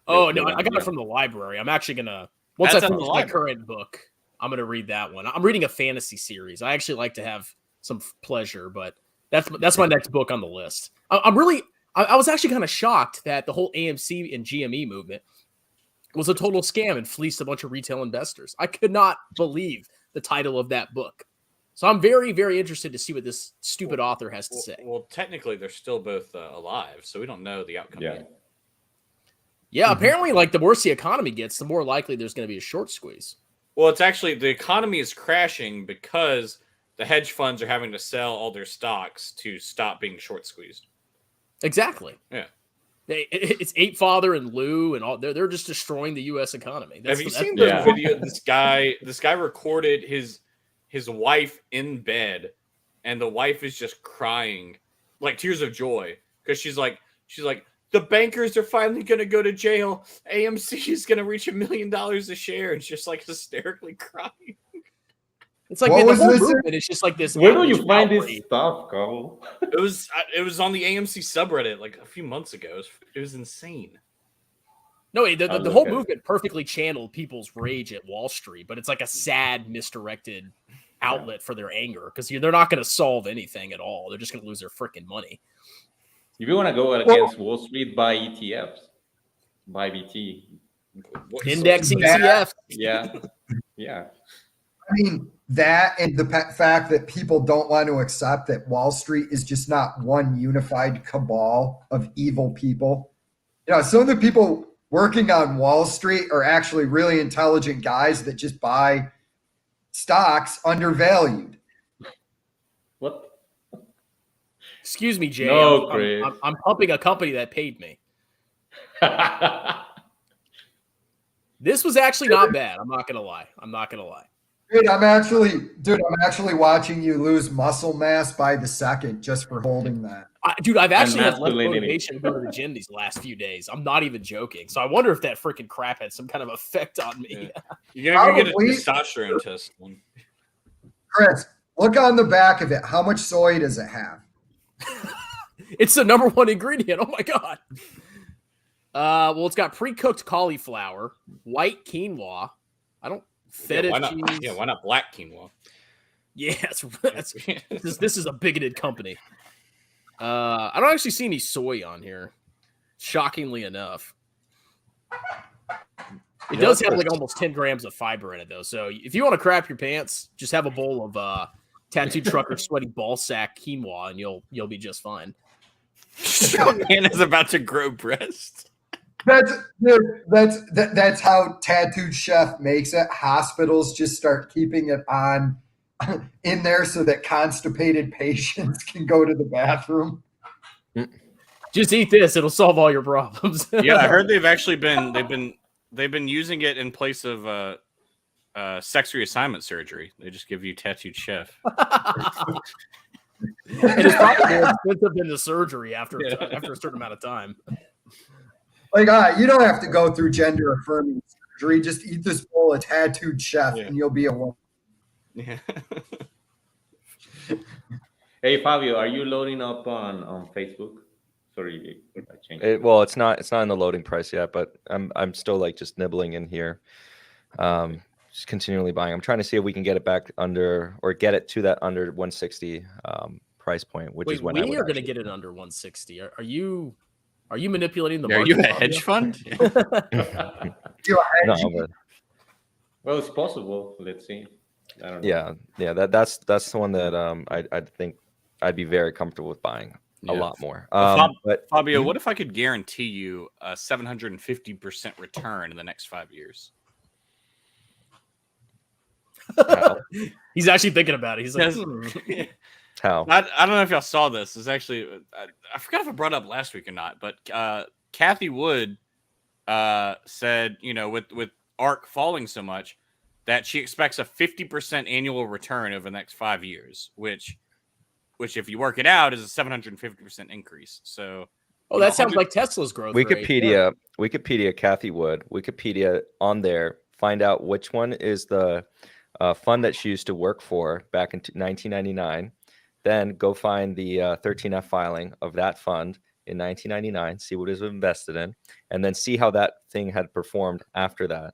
Oh, no, I got it from the library. I'm actually going to, once I finish my current book, I'm going to read that one. I'm reading a fantasy series. I actually like to have some pleasure, but that's my next book on the list. I was actually kind of shocked that the whole AMC and GME movement was a total scam and fleeced a bunch of retail investors. I could not believe the title of that book. So I'm very, very interested to see what this stupid author has to say. Well, technically, they're still both alive, so we don't know the outcome yet. Yeah, apparently, like, the worse the economy gets, the more likely there's going to be a short squeeze. Well, it's actually the economy is crashing because the hedge funds are having to sell all their stocks to stop being short squeezed. Exactly. Yeah. It's Ape Father and Lou and all. They're just destroying the U.S. economy. Have you seen the video? This guy recorded his wife in bed, and the wife is just crying, like tears of joy, because she's like, the bankers are finally going to go to jail. AMC is going to reach $1 million a share, and she's just like hysterically crying. It's like the whole movement is just like this. Where do you find this stuff, Carl? It was on the AMC subreddit like a few months ago. It was insane. No, the whole movement perfectly channeled people's rage at Wall Street, but it's like a sad, misdirected outlet for their anger because they're not going to solve anything at all. They're just going to lose their freaking money. If you want to go against Wall Street, buy ETFs, buy BT, index ETF. Yeah. I mean, that and the fact that people don't want to accept that Wall Street is just not one unified cabal of evil people. You know, some of the people working on Wall Street are actually really intelligent guys that just buy stocks undervalued. What? Excuse me, Jay. No, I'm pumping a company that paid me. This was actually not bad. I'm not gonna lie. Dude, I'm actually watching you lose muscle mass by the second just for holding that. I've actually had less motivation to go to the gym these last few days. I'm not even joking. So I wonder if that freaking crap had some kind of effect on me. Yeah. You're gonna get a testosterone test. Chris, look on the back of it. How much soy does it have? It's the number one ingredient. Oh my god. Well, it's got pre-cooked cauliflower, white quinoa. I don't feta cheese. Yeah, why not black quinoa? Yeah, this is a bigoted company. I don't actually see any soy on here, shockingly enough. It does have like almost 10 grams of fiber in it, though. So if you want to crap your pants, just have a bowl of tattooed trucker sweaty ball sack quinoa, and you'll be just fine. Hannah's about to grow breasts. That's how Tattooed Chef makes it. Hospitals just start keeping it on in there so that constipated patients can go to the bathroom. Just eat this; it'll solve all your problems. Yeah, I heard they've been using it in place of sex reassignment surgery. They just give you Tattooed Chef. And it's probably more expensive than the surgery after a certain amount of time. Like, you don't have to go through gender affirming surgery. Just eat this bowl of Tattooed Chef, and you'll be a woman. Yeah. Hey Fabio, are you loading up on Facebook? Sorry, I changed. Well, it's not in the loading price yet, but I'm still like just nibbling in here, just continually buying. I'm trying to see if we can get it back under or get it to that under 160 price point, which is when we are going to get it under 160. Are you manipulating the market? Are you a hedge fund? No, well, it's possible. Let's see. I don't know. Yeah. That's the one that I think I'd be very comfortable with buying a lot more. But Fabio, what if I could guarantee you a 750% return in the next 5 years? He's actually thinking about it. He's like, how? I don't know if y'all saw this. It's actually I forgot if I brought it up last week or not, but Cathie Wood said, with ARK falling so much, that she expects a 50% annual return over the next 5 years, which if you work it out is a 750% increase. So, that sounds like Tesla's growth Wikipedia, rate. Wikipedia, Cathie Wood, Wikipedia on there. Find out which one is the fund that she used to work for back in 1999. Then go find the 13F filing of that fund in 1999. See what it was invested in, and then see how that thing had performed after that.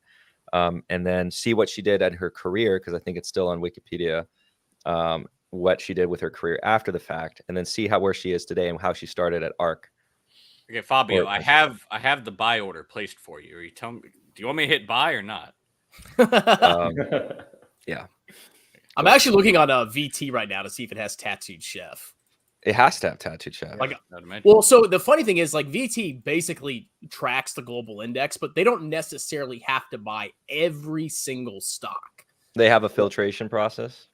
And then see what she did at her career, because I think it's still on Wikipedia, what she did with her career after the fact, and then see where she is today and how she started at ARK. Okay, Fabio, Or- I have the buy order placed for you. Are you telling me? Do you want me to hit buy or not? Yeah, I'm actually looking on VT right now to see if it has tattooed chef. it has to have tattooed chef. Like, I'd imagine. well, so the funny thing is, like, VT basically tracks the global index, but they don't necessarily have to buy every single stock. They have a filtration process.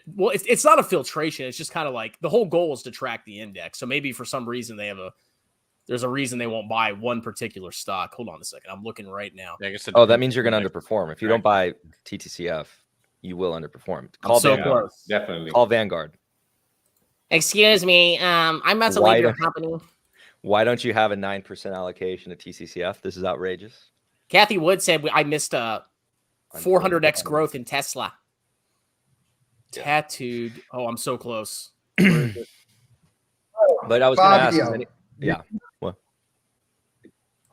Well, it's not a filtration. It's just kind of like the whole goal is to track the index. So maybe for some reason there's a reason they won't buy one particular stock. Hold on a second. I'm looking right now. Yeah, I guess Oh, that means you're going to underperform. If you don't buy TTCF, you will underperform. Call so Vanguard. close. Definitely. Call Vanguard. Excuse me. I'm about to Why leave your don't- company. Why don't you have a 9% allocation to TCCF? This is outrageous. Kathy Wood said I missed 400x growth in Tesla. Tattooed. Oh, I'm so close. But I was going to ask. Fabio, Yeah. What?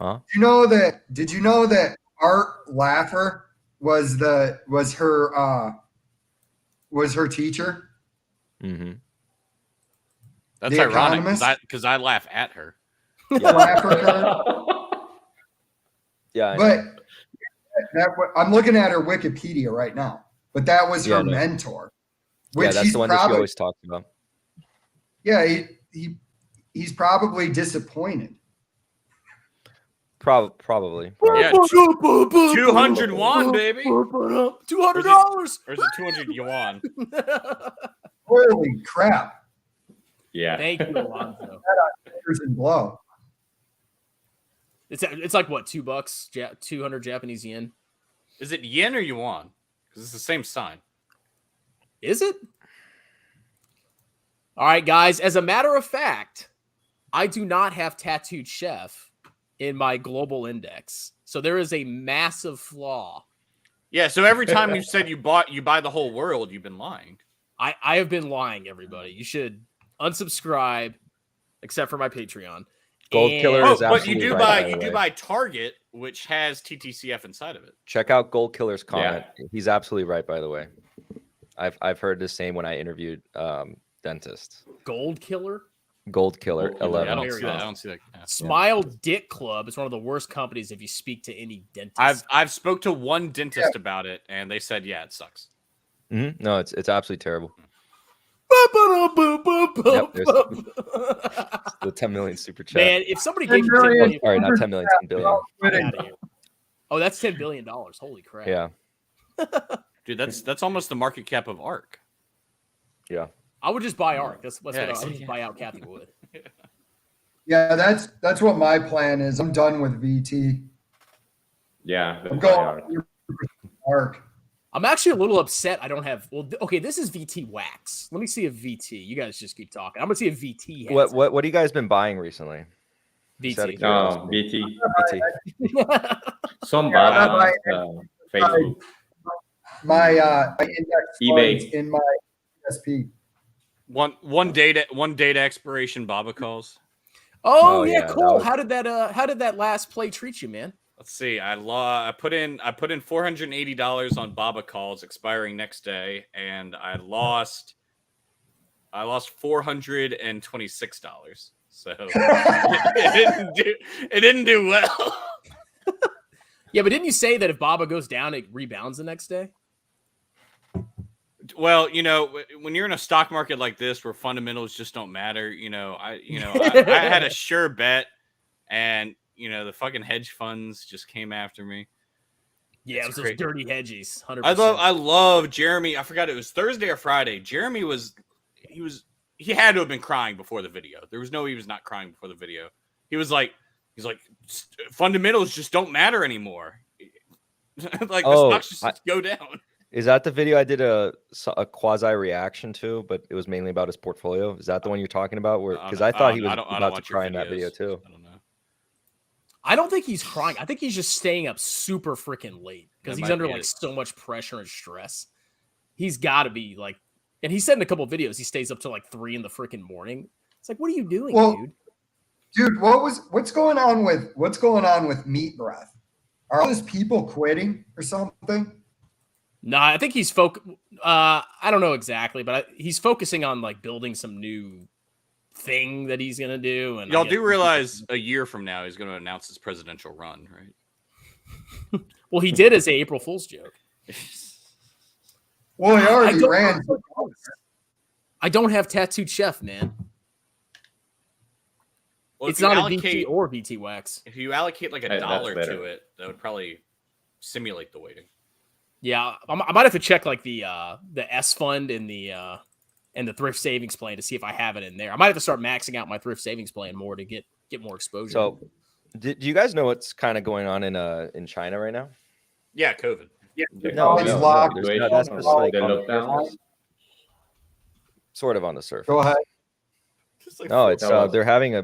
Huh? Did you know that Art Laffer was her teacher? Mm-hmm. That's The ironic Economist? because I laugh at her. Laffer card? Yeah. But I'm looking at her Wikipedia right now. But that was her Yeah, I know. mentor. Yeah, that's the one that she always talks about. Yeah, he's probably disappointed. Probably. Yeah, 200 won, baby. $200. Or is it 200 yuan? Holy crap! Yeah. Thank you, Alonzo. Fingers and blow. It's like what, $2? 200 Japanese yen. Is it yen or yuan? Because it's the same sign. Is it? All right, guys. As a matter of fact, I do not have tattooed chef in my global index. So there is a massive flaw. Yeah, so every time you said you buy the whole world, you've been lying. I have been lying, everybody. You should unsubscribe, except for my Patreon. Gold And- Killer Oh, is but you absolutely do right, buy by the way. buy Target, which has TTCF inside of it. Check out Gold Killer's comment. He's absolutely right, by the way. I've heard the same when I interviewed dentists. Gold Killer? Gold Killer Gold Killer, Yeah, I 11. don't Very see that. I awesome. don't see that. Yeah. Smile Dick Club is one of the worst companies if you speak to any dentist. I've spoke to one dentist about it, and they said, yeah, it sucks. Mhm. No, it's absolutely terrible. Yep, there's- The 10 million super chat. Man, if somebody gave you 10 million. billion, Sorry, not 10 million, 10 billion. get out of here. Oh, that's $10 billion. Holy crap. Yeah, Dude, that's almost the market cap of ARK. yeah. I would just buy ARK. That's what I would exactly. just buy out Kathy Wood. Yeah, that's what my plan is. I'm done with VT. Yeah. I'm that's going ARC. I'm actually a little upset I don't have. Well, okay, this is VT Wax. Let me see if VT. You guys just keep talking. I'm gonna see if VT has What have you guys been buying recently? Just out of VT. curiosity. BT. BT. Some Yeah, balance. Facebook. My index eBay. funds in my SP. One data expiration Baba calls. Oh, Oh, yeah, yeah, that cool. was- How did that last play treat you, man? Let's see. I put in $480 on Baba calls expiring next day, and I lost $426. So it didn't do well. Yeah, but didn't you say that if Baba goes down, it rebounds the next day? Well, when you're in a stock market like this where fundamentals just don't matter, I had a sure bet, and the fucking hedge funds just came after me. Yeah, it was It's those crazy. dirty hedgies. 100%. I love Jeremy. I forgot it was Thursday or Friday. Jeremy he had to have been crying before the video. There was no way he was not crying before the video. He's like fundamentals just don't matter anymore. Like the stocks just go down. Is that the video I did a quasi reaction to, but it was mainly about his portfolio? Is that the one you're talking about? Because I thought he was about to cry in that video too. I don't know. I don't think he's crying. I think he's just staying up super freaking late because That he's might under be like it. so much pressure and stress. He's got to be like, and he said in a couple of videos he stays up till like 3 in the freaking morning. It's like, what are you doing, dude? Dude, what's going on with Meat Breath? Are all these people quitting or something? No, I think he's I don't know exactly, but he's focusing on like building some new thing that he's gonna do. And Y'all do realize a year from now he's going to announce his presidential run, right? Well, he did as an April Fool's joke. Well, he already ran. I don't have tattooed chef, man. Well, It's not a VT or VT wax. If you allocate like That's $1 better. to it, that would probably simulate the weighting. Yeah, I might have to check like the S fund and the thrift savings plan to see if I have it in there. I might have to start maxing out my thrift savings plan more to get more exposure. So, do you guys know what's kind of going on in China right now? Yeah, COVID. No, he's locked. That's just like the lockdown. sort of on the surface. Go ahead. No, it's they're having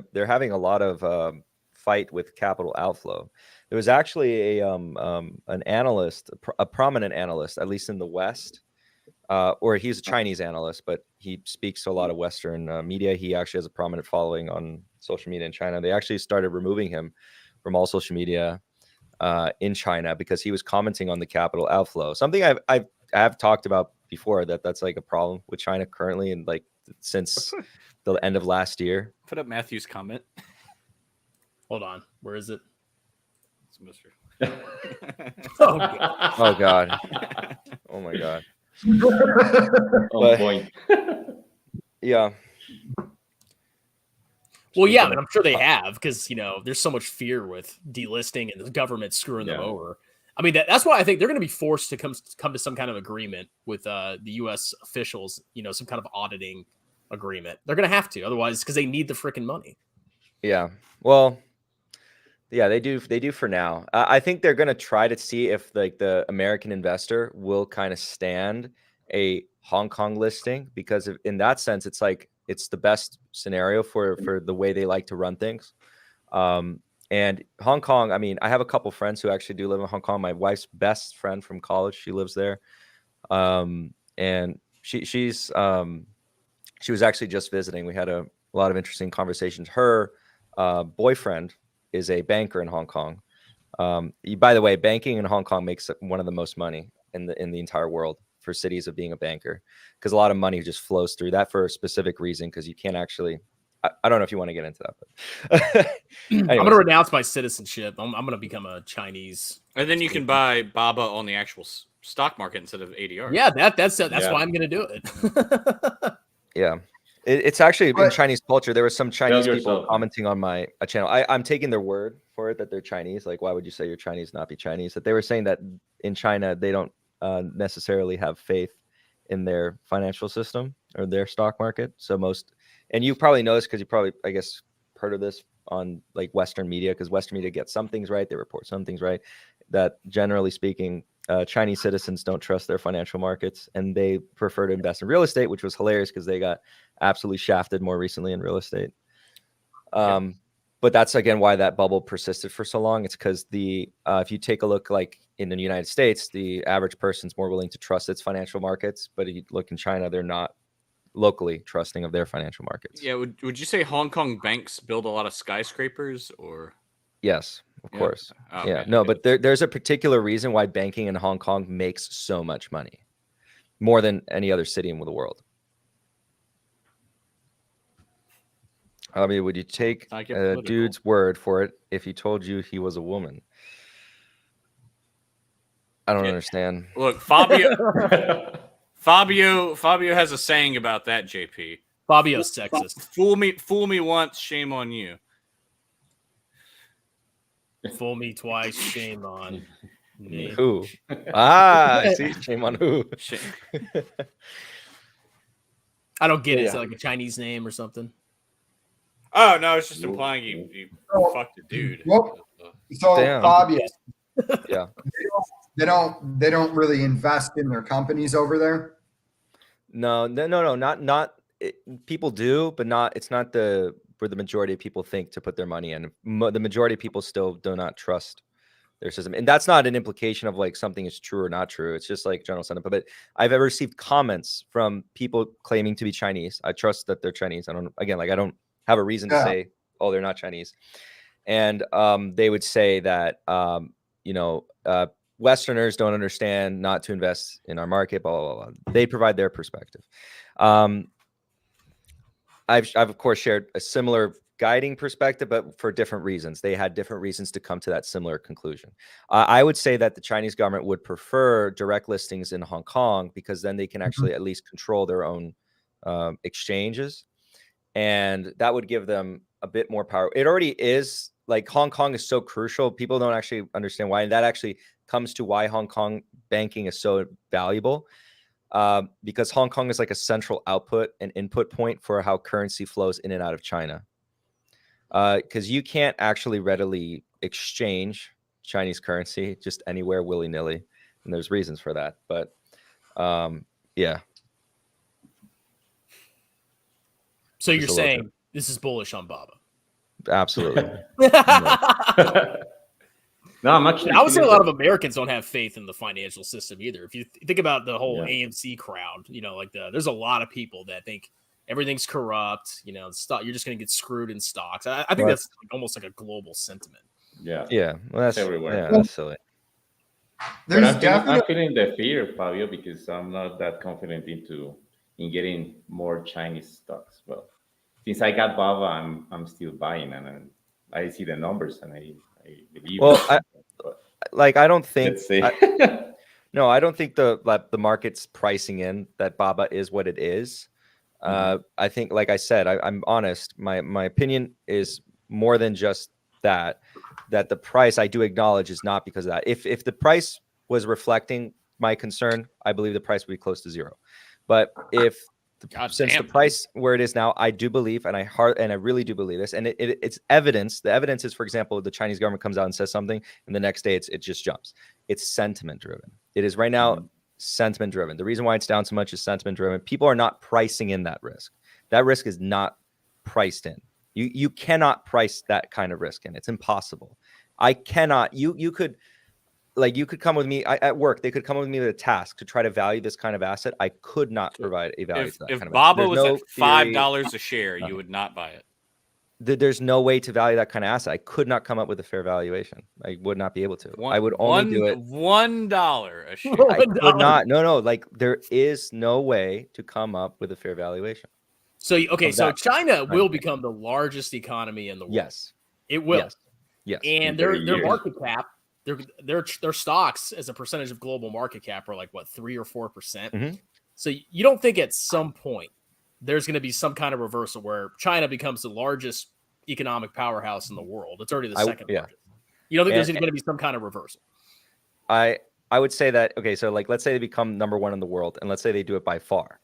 a lot of fight with capital outflow. There was actually an analyst, a prominent analyst, at least in the West, or he's a Chinese analyst, but he speaks to a lot of Western media. He actually has a prominent following on social media in China. They actually started removing him from all social media in China because he was commenting on the capital outflow. Something I've talked about before, that's like a problem with China currently, and like since the end of last year. Put up Matthew's comment. Hold on, where is it? It's Mr. Oh, God. Oh God. Oh my God. On point. Yeah. Well, yeah, but I'm sure they have because there's so much fear with delisting and the government screwing them over. I mean, that's why I think they're going to be forced to come to some kind of agreement with the U.S. officials. Some kind of auditing agreement. They're going to have to, otherwise, because they need the freaking money. Yeah. Well, yeah, they do for now. I think they're going to try to see if like the American investor will kind of stand a Hong Kong listing, because in that sense, it's like it's the best scenario for the way they like to run things. And Hong Kong, I mean, I have a couple friends who actually do live in Hong Kong. My wife's best friend from college, she lives there. And she was actually just visiting. We had a lot of interesting conversations. Her boyfriend is a banker in Hong Kong. By the way, banking in Hong Kong makes one of the most money in the entire world for cities of being a banker, because a lot of money just flows through that for a specific reason, because you can't actually. I don't know if you want to get into that, but I'm going to renounce my citizenship. I'm going to become a Chinese. And then you can buy BABA on the actual stock market instead of ADR. Yeah, that's why I'm going to do it. Yeah. It's actually in Chinese culture. There were some Chinese people yourself. commenting on my channel. I'm taking their word for it that they're Chinese. Like, why would you say you're Chinese, not be Chinese? That they were saying that in China, they don't necessarily have faith in their financial system or their stock market. So and you probably noticed, because you probably, I guess, heard of this on like Western media, because Western media gets some things right. They report some things right. That generally speaking, Chinese citizens don't trust their financial markets, and they prefer to invest in real estate, which was hilarious because they got absolutely shafted more recently in real estate. But that's again why that bubble persisted for so long. It's because if you take a look, like in the United States, the average person's more willing to trust its financial markets, but if you look in China, they're not locally trusting of their financial markets. Yeah. Would you say Hong Kong banks build a lot of skyscrapers, or? Yes, of course. Oh, yeah. okay. No, but there's a particular reason why banking in Hong Kong makes so much money, more than any other city in the world. I mean, would you take a dude's word for it if he told you he was a woman? I don't understand. Look, Fabio has a saying about that, JP. Fabio's sexist. Fool me once, shame on you. Fool me twice, shame on me. Who? I see. Shame on who? I don't get it. Is it like a Chinese name or something? Oh no, it's just implying you fucked a dude. Well, so Damn. Fabio, Yeah. they don't really invest in their companies over there. No. Not people do, but not. It's not where the majority of people think to put their money in. The majority of people still do not trust their system, and that's not an implication of like something is true or not true. It's just like general sentiment. But I've ever received comments from people claiming to be Chinese. I trust that they're Chinese. I don't have a reason to say, oh, they're not Chinese. And they would say that, Westerners don't understand not to invest in our market, blah, blah, blah. They provide their perspective. I've of course shared a similar guiding perspective, but for different reasons. They had different reasons to come to that similar conclusion. I would say that the Chinese government would prefer direct listings in Hong Kong because then they can actually at least control their own exchanges, and that would give them a bit more power. It already is. Like, Hong Kong is so crucial. People don't actually understand why, and that actually comes to why Hong Kong banking is so valuable. Because Hong Kong is like a central output and input point for how currency flows in and out of China. Because you can't actually readily exchange Chinese currency just anywhere willy-nilly, and there's reasons for that. But yeah. So you're saying this is bullish on Baba? Absolutely. No, I'm actually. I would say a lot of Americans don't have faith in the financial system either. If you think about the whole AMC crowd, like there's a lot of people that think everything's corrupt. You're just going to get screwed in stocks. I think that's almost like a global sentiment. Yeah. Yeah. Well, that's everywhere. Yeah, that's silly. I'm feeling the fear, Fabio, because I'm not that confident in getting more Chinese stocks. Well, since I got Baba, I'm still buying, and I see the numbers, and I believe. Well, I don't think. No, I don't think the market's pricing in that Baba is what it is. I think, like I said, I'm honest. My opinion is more than just that the price, I do acknowledge, is not because of that. If the price was reflecting my concern, I believe the price would be close to zero. But since the price where it is now, I do believe, and I really do believe this, and it's evidence. The evidence is, for example, the Chinese government comes out and says something, and the next day it just jumps. It's sentiment driven. It is right now sentiment driven. The reason why it's down so much is sentiment driven. People are not pricing in that risk. That risk is not priced in. You cannot price that kind of risk in. It's impossible. I cannot. You could come with me at work. They could come with me with a task to try to value this kind of asset. I could not provide a value to that kind of asset. If Baba was at $5 a share, you would not buy it. There's no way to value that kind of asset. I could not come up with a fair valuation. I would not be able to. I would only do it $1 a share. I could not. No. Like, there is no way to come up with a fair valuation. So China will become the largest economy in the world. Yes, it will. Yes. And their market cap. Their stocks as a percentage of global market cap are like 3 or 4%. Mm-hmm. So you don't think at some point there's going to be some kind of reversal where China becomes the largest economic powerhouse in the world? It's already the second largest. You don't think there's going to be some kind of reversal? I would say that, okay, so let's say they become number one in the world, and let's say they do it by far.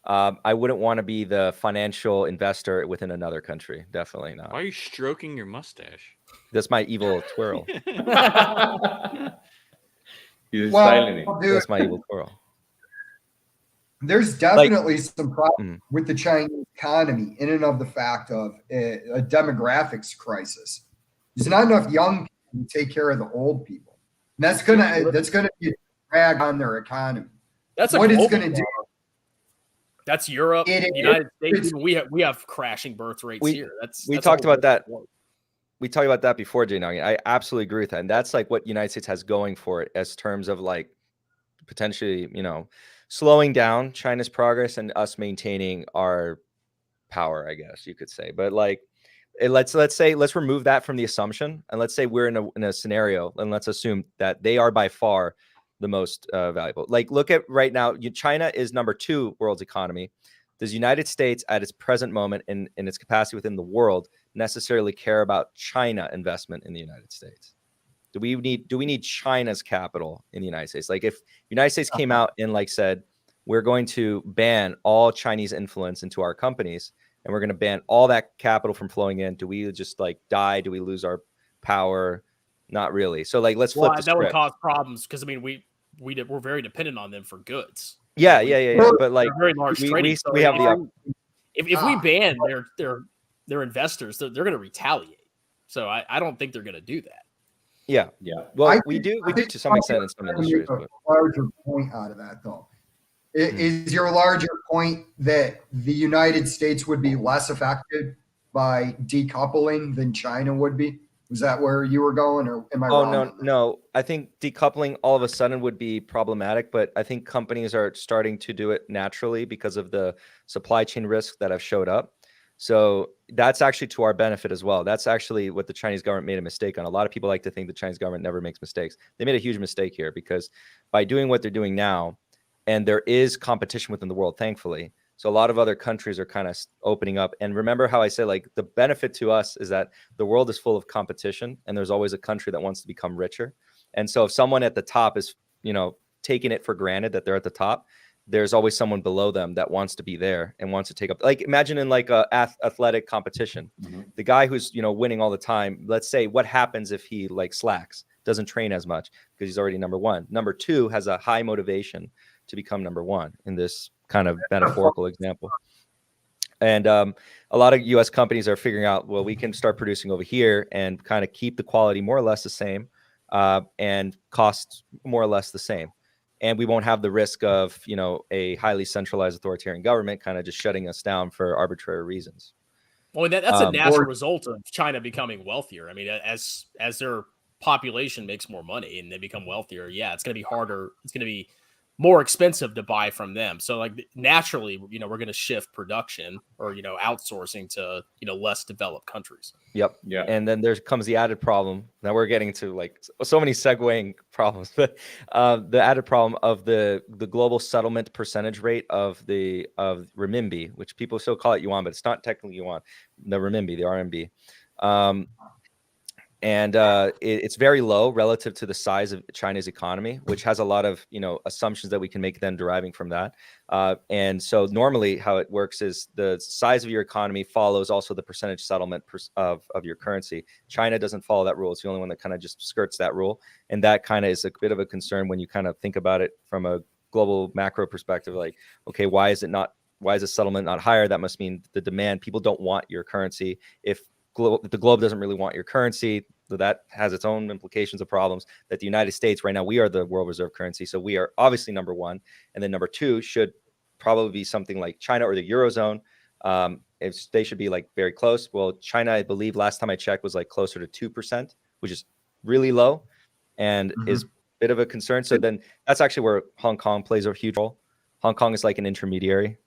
I wouldn't want to be the financial investor within another country. Definitely not. Why are you stroking your mustache? That's my evil twirl. He's styling it. That's my evil twirl. There's definitely some problem with the Chinese economy in and of the fact of a demographics crisis. There's not enough young people to take care of the old people. And that's gonna be a drag on their economy. That's what it's gonna do. That's Europe, the United States. We have crashing birth rates here. We talked about that. We talked about that before, Jay Nagi. I absolutely agree with that. And that's what United States has going for it as terms of potentially, slowing down China's progress and us maintaining our power, I guess you could say. But let's remove that from the assumption, and let's say we're in a scenario, and let's assume that they are by far the most valuable. Look at right now, China is number 2 world's economy. Does United States at its present moment in its capacity within the world necessarily care about China investment in the United States? Do we need China's capital in the United States? If United States came out and said, we're going to ban all Chinese influence into our companies, and we're going to ban all that capital from flowing in, do we just die? Do we lose our power? Not really. So let's flip the script. That would cause problems because we're very dependent on them for goods. Yeah. But very large trading. We have the if we ban their investors, they're going to retaliate. So I don't think they're going to do that. Yeah. Well, we do to some extent in some industries. A larger point out of that, though, is your larger point that the United States would be less affected by decoupling than China would be? Was that where you were going, or am I wrong? No. I think decoupling all of a sudden would be problematic, but I think companies are starting to do it naturally because of the supply chain risks that have showed up. So that's actually to our benefit as well. That's actually what the Chinese government made a mistake on. A lot of people like to think the Chinese government never makes mistakes. They made a huge mistake here because by doing what they're doing now, and there is competition within the world, thankfully. So a lot of other countries are kind of opening up. And remember how I say, like, the benefit to us is that the world is full of competition and there's always a country that wants to become richer. And so if someone at the top is, taking it for granted that they're at the top, there's always someone below them that wants to be there and wants to take up, like, imagine in like a athletic competition, the guy who's, winning all the time, let's say, what happens if he like slacks, doesn't train as much because he's already number one. Number two has a high motivation to become number one in this kind of metaphorical example. And a lot of US companies are figuring out, well, we can start producing over here and kind of keep the quality more or less the same, and costs more or less the same. And we won't have the risk of, a highly centralized authoritarian government kind of just shutting us down for arbitrary reasons. Well, that's a natural result of China becoming wealthier. I mean, as their population makes more money and they become wealthier, it's going to be harder. It's going to be more expensive to buy from them. So like naturally, we're going to shift production or, outsourcing to, less developed countries. Yep. Yeah. And then there comes the added problem. Now we're getting to like so many segueing problems, but the added problem of the global settlement percentage rate of renminbi, which people still call it yuan, but it's not technically yuan, the renminbi, the RMB. And it's very low relative to the size of China's economy, which has a lot of assumptions that we can make then deriving from that. And so normally how it works is the size of your economy follows also the percentage settlement of your currency. China doesn't follow that rule. It's the only one that kind of just skirts that rule. And that kind of is a bit of a concern when you kind of think about it from a global macro perspective. Like, okay, why is the settlement not higher? That must mean the demand, people don't want your currency. If the globe doesn't really want your currency, that has its own implications of problems. That the United States right now, we are the world reserve currency, so we are obviously number one, and then number two should probably be something like China or the Eurozone. If they should be like very close. Well, China, I believe last time I checked, was like closer to 2%, which is really low and is a bit of a concern. So then that's actually where Hong Kong plays a huge role. Hong Kong is like an intermediary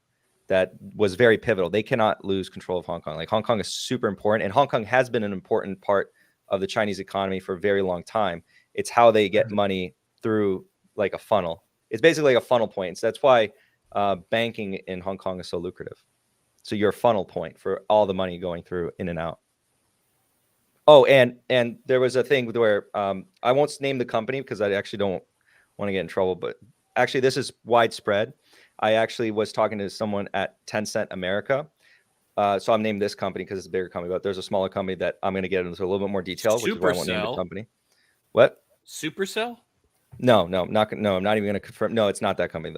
that was very pivotal. They cannot lose control of Hong Kong. Like, Hong Kong is super important, and Hong Kong has been an important part of the Chinese economy for a very long time. It's how they get money through like a funnel. It's basically like a funnel point. So that's why banking in Hong Kong is so lucrative. So you're a funnel point for all the money going through in and out. Oh, and there was a thing where I won't name the company because I actually don't want to get in trouble, but actually this is widespread. I actually was talking to someone at Tencent America. So I'm naming this company because it's a bigger company, but there's a smaller company that I'm going to get into a little bit more detail, which is why I won't name the company. What? Supercell? No, I'm not even going to confirm. No, it's not that company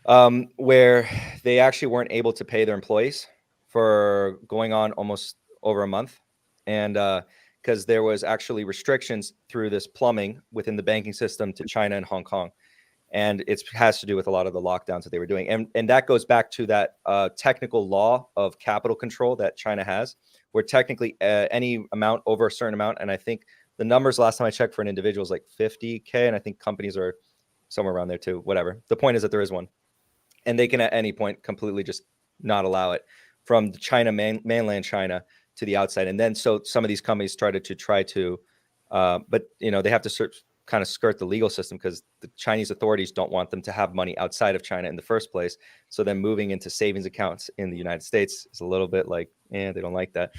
though. Where they actually weren't able to pay their employees for going on almost over a month. And because there was actually restrictions through this plumbing within the banking system to China and Hong Kong. And it has to do with a lot of the lockdowns that they were doing. And that goes back to that technical law of capital control that China has, where technically any amount over a certain amount, and I think the numbers last time I checked for an individual is like 50K, and I think companies are somewhere around there too, whatever. The point is that there is one. And they can at any point completely just not allow it from China, mainland China to the outside. And then so some of these companies started to try to, but they have to kind of skirt the legal system because the Chinese authorities don't want them to have money outside of China in the first place. So then moving into savings accounts in the United States is a little bit like, they don't like that.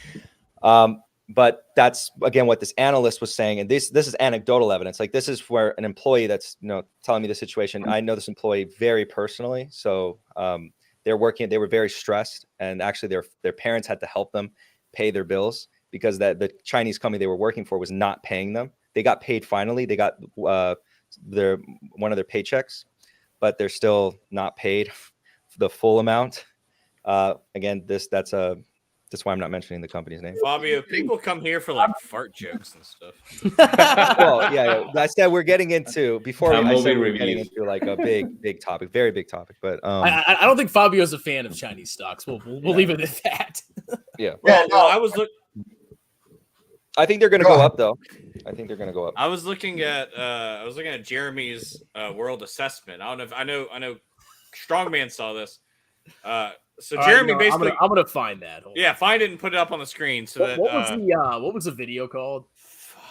But that's again what this analyst was saying, and this is anecdotal evidence. Like, this is where an employee that's telling me the situation. I know this employee very personally, so they were very stressed, and actually their parents had to help them pay their bills because the Chinese company they were working for was not paying them. They got paid finally. They got one of their paychecks, but they're still not paid the full amount. Again, that's why I'm not mentioning the company's name. Fabio, people come here for like fart jokes and stuff. Well, yeah. I said we're getting into we're getting into like a big topic, very big topic. But I don't think Fabio's a fan of Chinese stocks. We'll leave it at that. Yeah. Well, I was looking. I think they're going to go up, though. I think they're going to go up. I was looking at Jeremy's world assessment. I know Strongman saw this. So Jeremy basically, I'm gonna find that. Hold on. Find it and put it up on the screen. So what was the video called?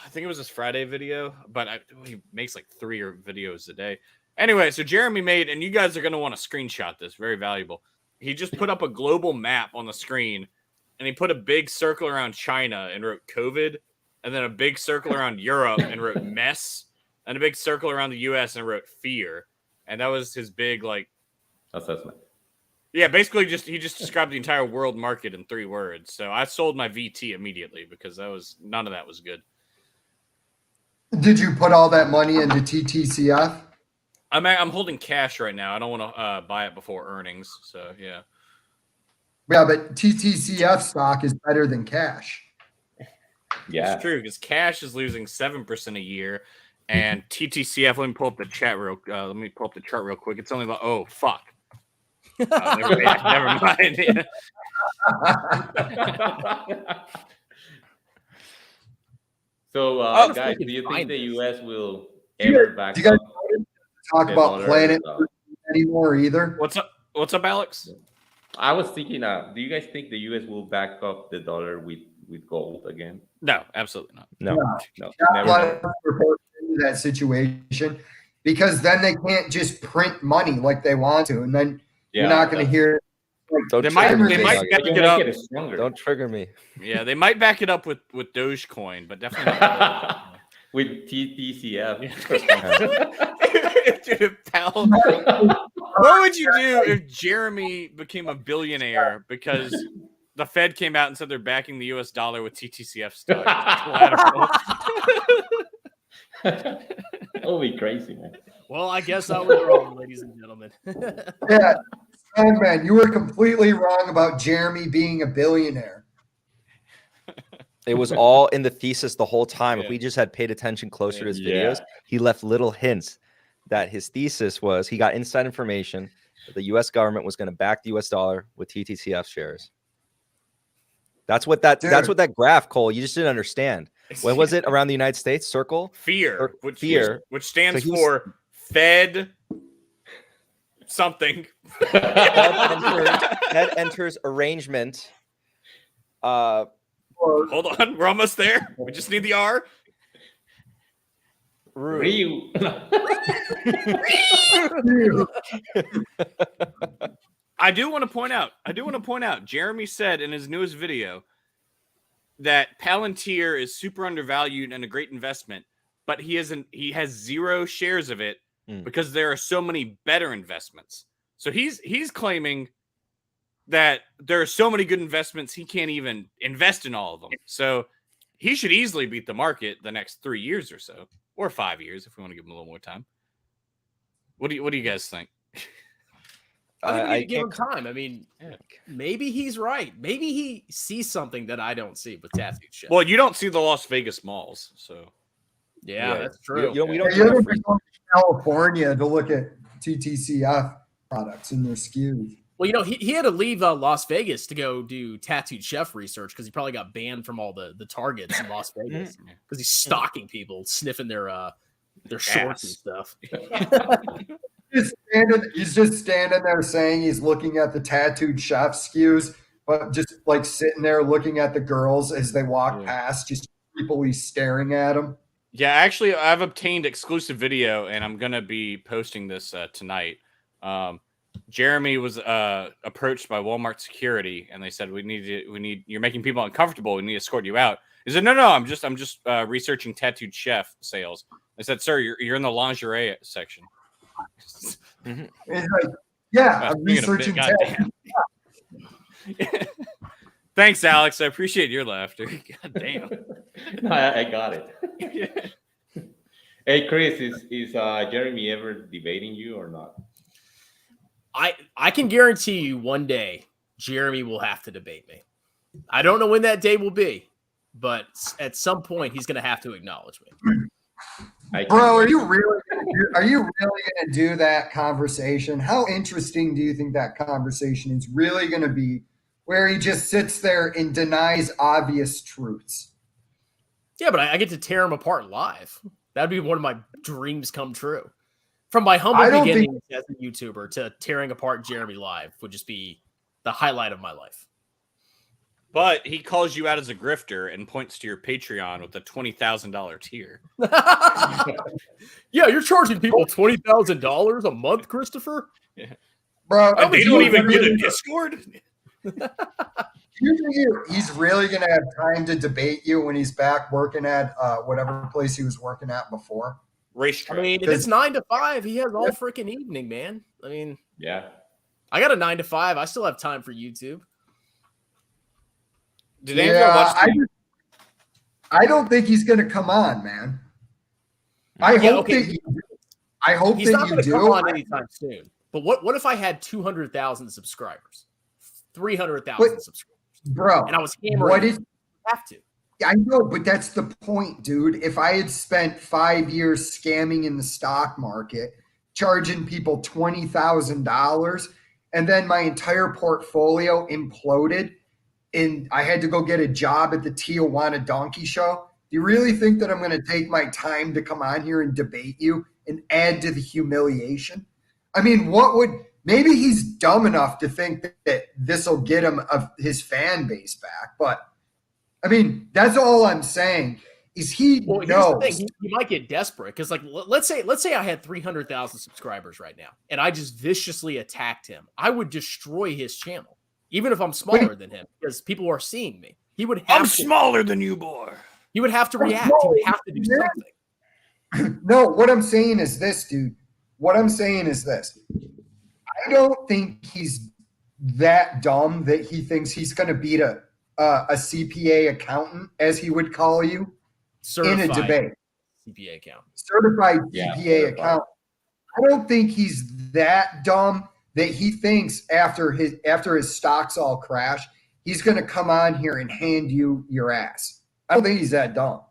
I think it was his Friday video, but he makes like 3 videos a day. Anyway, so Jeremy made, and you guys are going to want to screenshot this. Very valuable. He just put up a global map on the screen, and he put a big circle around China and wrote COVID, and then a big circle around Europe and wrote mess, and a big circle around the U.S. and wrote fear. And that was his big assessment. Yeah, basically he just described the entire world market in 3 words. So I sold my VT immediately because none of that was good. Did you put all that money into TTCF? I'm holding cash right now. I don't want to buy it before earnings. So yeah. Yeah, but TTCF stock is better than cash. Yeah, it's true because cash is losing 7% a year, and TTCF. Let me pull up the chat Let me pull up the chart real quick. It's only oh fuck. Never mind. So, guys, do you think the U.S. will ever back up? Talk about planet anymore either? What's up, Alex? I was thinking, do you guys think the U.S. will back up the dollar with gold again? No, absolutely not. No. Never into that situation because then they can't just print money like they want to, and then you're not going to hear. They might back it up. Don't trigger me. Yeah, they might back it up with Dogecoin, but definitely not with TTCF. Dude, pal, what would you do if Jeremy became a billionaire because the Fed came out and said they're backing the U.S. dollar with TTCF stock? That would be crazy, man. Well, I guess I was wrong, ladies and gentlemen. Yeah. Oh, man, you were completely wrong about Jeremy being a billionaire. It was all in the thesis the whole time. Yeah. If we just had paid attention closer to his videos, he left little hints that his thesis was he got inside information that the U.S. government was going to back the U.S. dollar with TTCF shares. That's what that graph, Cole, you just didn't understand. What was it around the United States? Circle? Fear, which stands for Fed something. Fed enters arrangement. Hold on, we're almost there. We just need the R. REU. I do want to point out, Jeremy said in his newest video that Palantir is super undervalued and a great investment, but he has 0 shares of it because there are so many better investments. So he's claiming that there are so many good investments he can't even invest in all of them. So he should easily beat the market the next 3 years or so, or 5 years if we want to give him a little more time. What do you guys think? I think we need to give him time. I mean, maybe he's right. Maybe he sees something that I don't see with Tattoo Chef. Well, you don't see the Las Vegas malls, so yeah, that's true. We don't you ever been going to California to look at TTCF products in their SKUs? Well, he had to leave Las Vegas to go do Tattooed Chef research because he probably got banned from all the Targets in Las Vegas because he's stalking people, sniffing their shorts and stuff. He's just standing there saying he's looking at the Tattooed Chef SKUs, but just like sitting there looking at the girls as they walk past, just creepily staring at them. Yeah, actually, I've obtained exclusive video, and I'm gonna be posting this tonight. Jeremy was approached by Walmart security, and they said, "We need. You're making people uncomfortable. We need to escort you out." He said, "No, I'm just researching Tattooed Chef sales." I said, "Sir, you're in the lingerie section." He's like, "Yeah, I'm researching Tattooed." Thanks, Alex. I appreciate your laughter. God damn. I got it. Hey, Chris, is Jeremy ever debating you or not? I can guarantee you one day Jeremy will have to debate me. I don't know when that day will be, but at some point he's going to have to acknowledge me. Bro, are you really going to do that conversation? How interesting do you think that conversation is really going to be, where he just sits there and denies obvious truths? Yeah, but I get to tear him apart live. That'd be one of my dreams come true. From my humble beginnings as a YouTuber to tearing apart Jeremy live would just be the highlight of my life. But he calls you out as a grifter and points to your Patreon with a $20,000 tier. Yeah, you're charging people $20,000 a month, Christopher. Yeah. Bro, And they don't even get a Discord. You think he's really going to have time to debate you when he's back working at whatever place he was working at before? Racetrack. I mean, if it's 9 to 5, he has all freaking evening, man. I mean, Yeah. I got a 9 to 5. I still have time for YouTube. Did anyone watch I don't think he's going to come on, man. I hope that you come on anytime soon. But what if I had 200,000 subscribers, 300,000 subscribers, bro? And I was hammering. You have to. I know, but that's the point, dude. If I had spent 5 years scamming in the stock market, charging people $20,000, and then my entire portfolio imploded, and I had to go get a job at the Tijuana Donkey Show, do you really think that I'm going to take my time to come on here and debate you and add to the humiliation? I mean, maybe he's dumb enough to think that this will get him his fan base back. But, I mean, that's all I'm saying is he knows. Here's the thing. He might get desperate because, like, let's say I had 300,000 subscribers right now and I just viciously attacked him. I would destroy his channel. Even if I'm smaller than him, because people are seeing me. I'm smaller than you, boy. He would have to react. He would have to do something. No, what I'm saying is this, dude. What I'm saying is this. I don't think he's that dumb that he thinks he's going to beat a CPA accountant, as he would call you, in a debate. CPA accountant. Certified CPA accountant. I don't think he's that dumb that he thinks after his stocks all crash, he's going to come on here and hand you your ass. I don't think he's that dumb.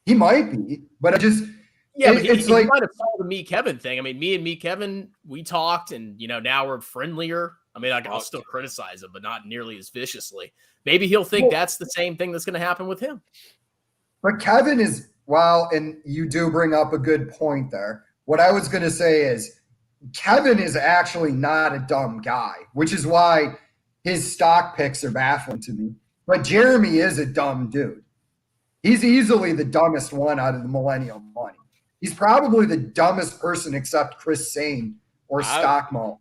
He might be, but I just it's like might have saw the Me Kevin thing. I mean, me and Me Kevin, we talked, and now we're friendlier. I mean, I'll still criticize him, but not nearly as viciously. Maybe he'll think that's the same thing that's going to happen with him. But Kevin is and you do bring up a good point there. What I was going to say is, Kevin is actually not a dumb guy, which is why his stock picks are baffling to me. But Jeremy is a dumb dude. He's easily the dumbest one out of the millennial money. He's probably the dumbest person except Chris Sane or Stockmo.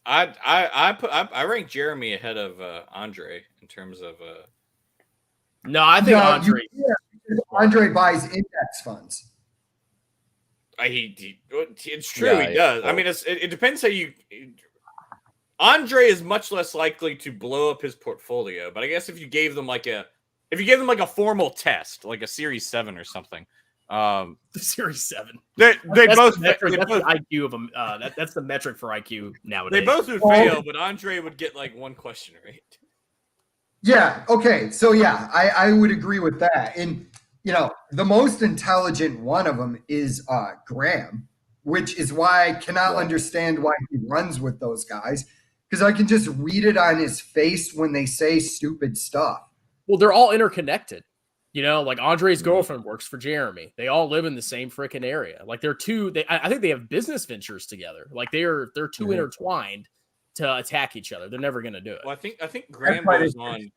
I rank Jeremy ahead of Andre in terms of. No, I think Andre buys index funds. It's true. He does. I mean, it depends how you. Andre is much less likely to blow up his portfolio, but I guess if you gave them like a formal test, like a Series 7 or something, the Series 7, they both that's the IQ of them. That's the metric for IQ nowadays. They both would fail, but Andre would get like one question right. Yeah. Okay. So yeah, I would agree with that. And the most intelligent one of them is Graham, which is why I cannot understand why he runs with those guys, because I can just read it on his face when they say stupid stuff. Well, they're all interconnected. Like Andre's girlfriend works for Jeremy. They all live in the same freaking area. Like I think they have business ventures together. Like they're too intertwined to attack each other. They're never going to do it. Well, I think Graham goes on.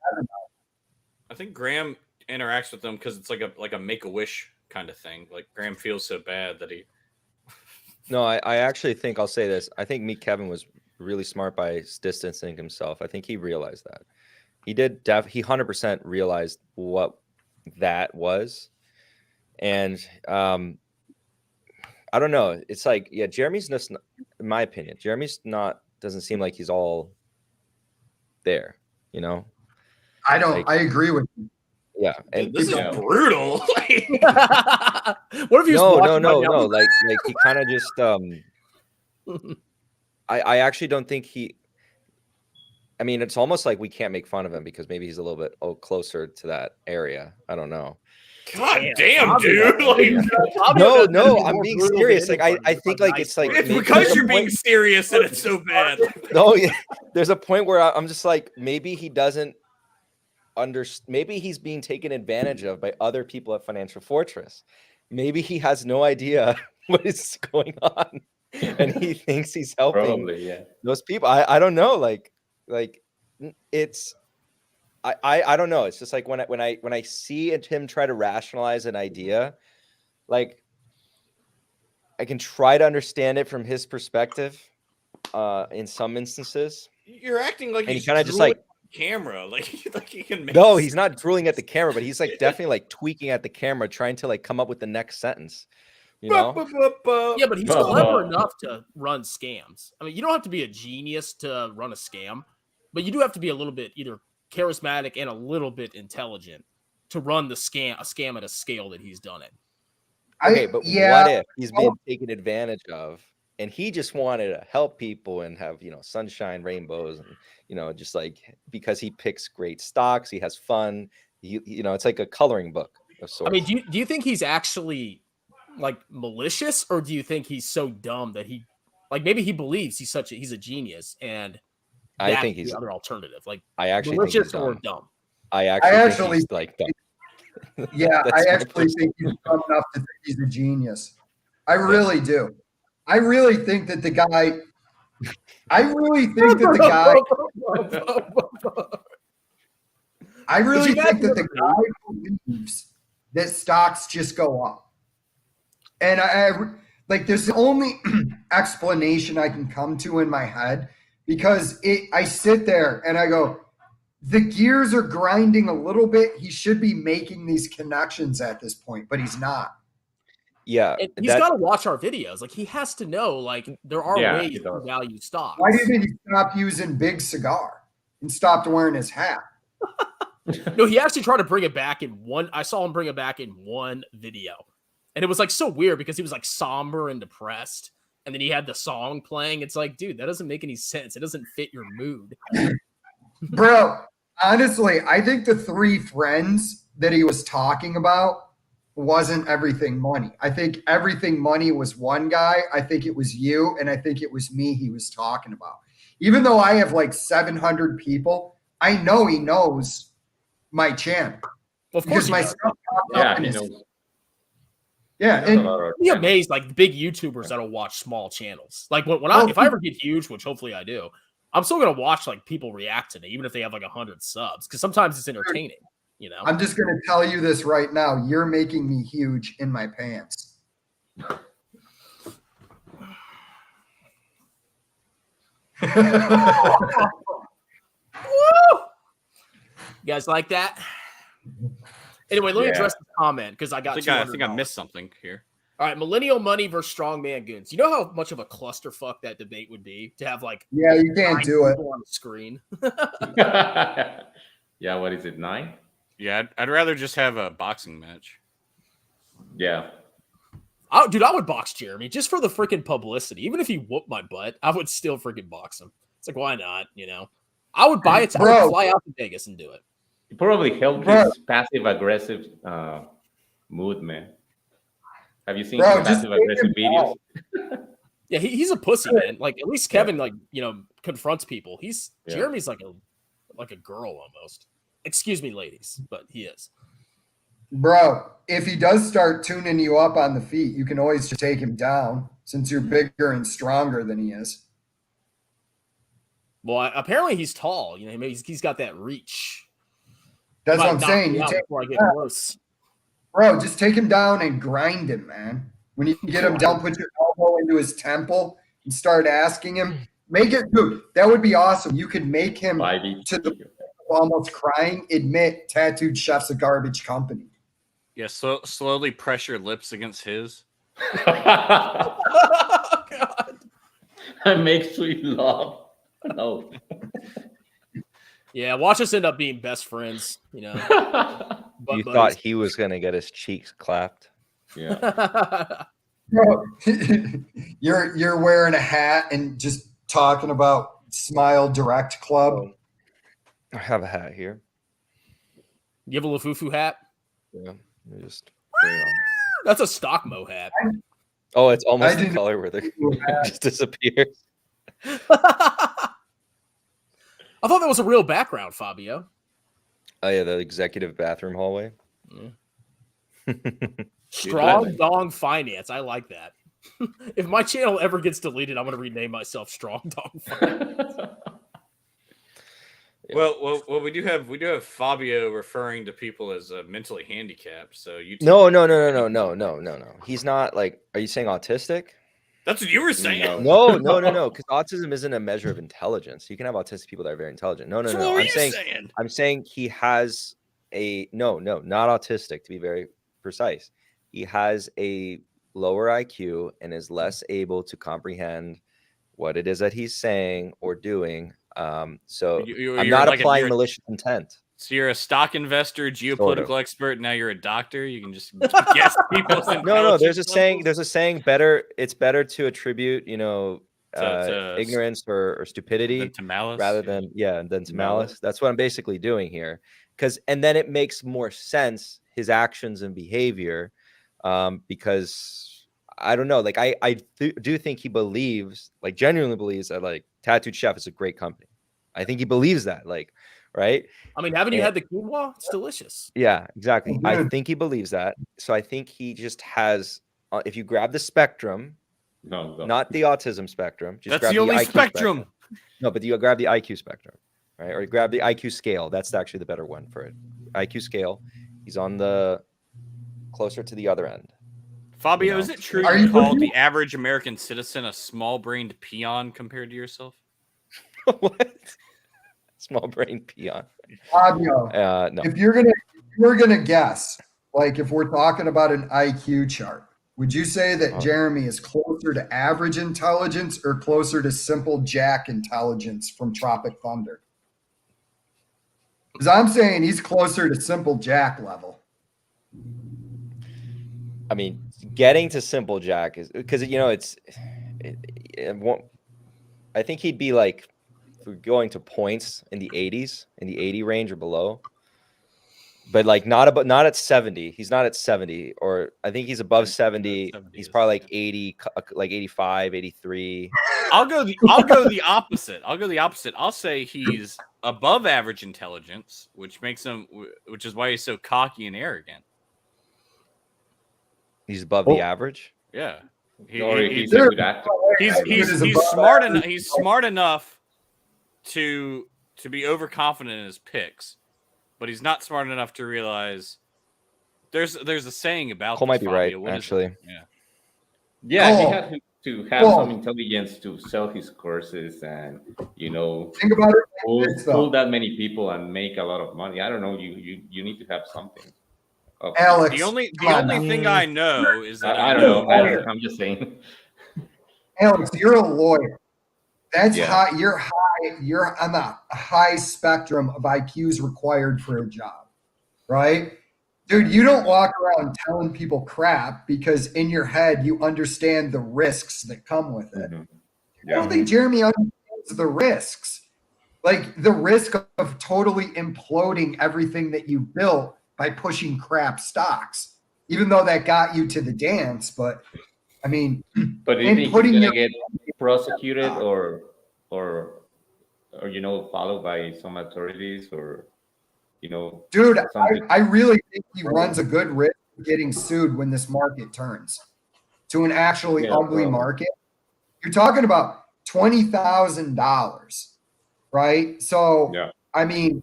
I think Graham interacts with them because it's like a Make-A-Wish kind of thing. Like Graham feels so bad that he. No, I actually think I'll say this. I think Meet Kevin was really smart by distancing himself. I think he realized that. He did. He 100% realized what that was, and I don't know. It's like, Jeremy's just, in my opinion, doesn't seem like he's all there. I don't. I agree with you. Yeah, and this is brutal. What if you no. Like he kind of just. I actually don't think he. I mean, it's almost like we can't make fun of him because maybe he's a little bit closer to that area. I don't know. God damn, dude! No, I'm being serious. Like I think like it's like it's because you're being serious and it's so bad. No, yeah. There's a point where I'm just like, maybe he doesn't maybe he's being taken advantage of by other people at Financial Fortress. Maybe he has no idea what is going on. and he thinks he's helping Probably, yeah. those people. I don't know, like it's I don't know. It's just like when I see him try to rationalize an idea, like I can try to understand it from his perspective in some instances. You're acting like And he he's kinda just, like- drooling at the camera, like he can make No, he's not drooling at the camera, but he's like definitely like tweaking at the camera, trying to like come up with the next sentence. You know? Yeah, but he's clever enough to run scams. I mean, you don't have to be a genius to run a scam, but you do have to be a little bit either charismatic and a little bit intelligent to run a scam at a scale that he's done it. Okay, but what if he's been taken advantage of and he just wanted to help people and have, sunshine, rainbows, and, just like because he picks great stocks, he has fun. It's like a coloring book of sorts. I mean, do you think he's actually like malicious, or do you think he's so dumb that he like maybe he believes he's a genius and I think he's the other alternative. Like I actually malicious think he's or dumb. I actually think he's like dumb. Yeah, I actually think he's dumb enough to think he's a genius. I really do. I really think that the guy. I really think that the guy believes that stocks just go up. And I like there's the only explanation I can come to in my head, because I sit there and I go, the gears are grinding a little bit. He should be making these connections at this point, but he's not. Yeah. And he's got to watch our videos. Like he has to know, like there are ways to value stocks. Why didn't he stop using Big Cigar and stopped wearing his hat? No, he actually tried to bring it back in one. I saw him bring it back in one video. And it was like so weird because he was like somber and depressed. And then he had the song playing. It's like, dude, that doesn't make any sense. It doesn't fit your mood. Bro, honestly, I think the three friends that he was talking about wasn't Everything Money. I think Everything Money was one guy. I think it was you. And I think it was me he was talking about. Even though I have like 700 people, I know he knows my channel. Well, of course, my stuff popped up in his. knows. Yeah, and be amazed, like big YouTubers that'll watch small channels. Like if I ever get huge, which hopefully I do, I'm still gonna watch like people react to me, even if they have like 100 subs, because sometimes it's entertaining. I'm just gonna tell you this right now: you're making me huge in my pants. Woo! You guys like that? Anyway, let me address the comment because I think I missed something here. All right, millennial money versus strongman goons. You know how much of a clusterfuck that debate would be to have like you can't do it on the screen. Yeah, what is it, 9? Yeah, I'd rather just have a boxing match. Yeah. Dude, I would box Jeremy just for the freaking publicity. Even if he whooped my butt, I would still freaking box him. It's like, why not? I would buy it. I would fly out to Vegas and do it. It probably helped his passive-aggressive mood, man. Have you seen his passive-aggressive videos? Yeah, he's a pussy, man. Like, at least Kevin, confronts people. Jeremy's like a girl almost. Excuse me, ladies, but he is. Bro, if he does start tuning you up on the feet, you can always just take him down since you're bigger and stronger than he is. Well, apparently he's tall. Maybe he's got that reach. That's what I'm saying. You take before I get close. Bro, just take him down and grind him, man. When you get him down, put your elbow into his temple and start asking him. Make it, dude, that would be awesome. You could make him to the almost crying admit Tattooed Chef's a garbage company. Yeah, so slowly press your lips against his. Oh, God. I make sweet love. No. Yeah, watch us end up being best friends. You thought he was gonna get his cheeks clapped. Yeah. Bro, you're wearing a hat and just talking about Smile Direct Club. I have a hat here. You have a Lafufu hat? Yeah. Just that's a stock mo hat. Oh, it's almost the color where the just disappears. I thought that was a real background, Fabio. Oh yeah, the executive bathroom hallway. Strong dong finance. I like that. If my channel ever gets deleted, I'm going to rename myself Strong Dog Fight. Well, we do have Fabio referring to people as mentally handicapped. So you No. He's not like. Are you saying autistic? That's what you were saying. No. Because autism isn't a measure of intelligence. You can have autistic people that are very intelligent. No. So what were you saying? I'm saying he has a not autistic, to be very precise. He has a lower IQ and is less able to comprehend what it is that he's saying or doing. So I'm not applying malicious intent. So you're a stock investor, geopolitical expert. Now you're a doctor. You can just guess people's No. There's a saying. It's better to attribute, ignorance or stupidity rather than malice. That's what I'm basically doing here. And then it makes more sense, his actions and behavior, because I don't know. Like I do think he believes, like genuinely believes that like Tattooed Chef is a great company. I think he believes that, like, right? I mean, haven't you had the quinoa? It's delicious. Yeah, exactly. I think he believes that. So I think he just has. If you grab the spectrum, not the autism spectrum, just that's grab the only IQ spectrum. No, but you grab the IQ spectrum, right? Or you grab the IQ scale. That's actually the better one for it. IQ scale. He's on the closer to the other end. Fabio, is it true you called the average American citizen a small-brained peon compared to yourself? What? Small-brained peon. Fabio, no. If you're gonna guess, like if we're talking about an IQ chart, would you say that Jeremy is closer to average intelligence or closer to simple Jack intelligence from Tropic Thunder? Because I'm saying he's closer to simple Jack level. I mean, getting to simple Jack is because I think he'd be like, if we're going to points in the 80s, in the 80 range or below, but like not at 70. He's not at 70, or I think he's above 70. He's probably like 80, like 85, 83. I'll go the opposite. I'll say he's above average intelligence, which is why he's so cocky and arrogant. He's above the average. Yeah, he's a good actor. He's smart enough. He's smart enough to be overconfident in his picks, but he's not smart enough to realize there's a saying about Cole might be right, What actually. He had to have some intelligence to sell his courses and think about it. Fool that many people and make a lot of money. I don't know. You need to have something. Alex, the only thing I know is that I don't know. I'm just saying. Alex, you're a lawyer. That's high. You're high. You're on the high spectrum of IQs required for a job, right? Dude, you don't walk around telling people crap because in your head you understand the risks that come with it. I don't think Jeremy understands the risks. Like the risk of totally imploding everything that you built by pushing crap stocks, even though that got you to the dance. But I mean, do you think he's gonna get prosecuted or followed by some authorities or Dude, I really think he runs a good risk of getting sued when this market turns to an actually ugly market. You're talking about $20,000, right? So I mean,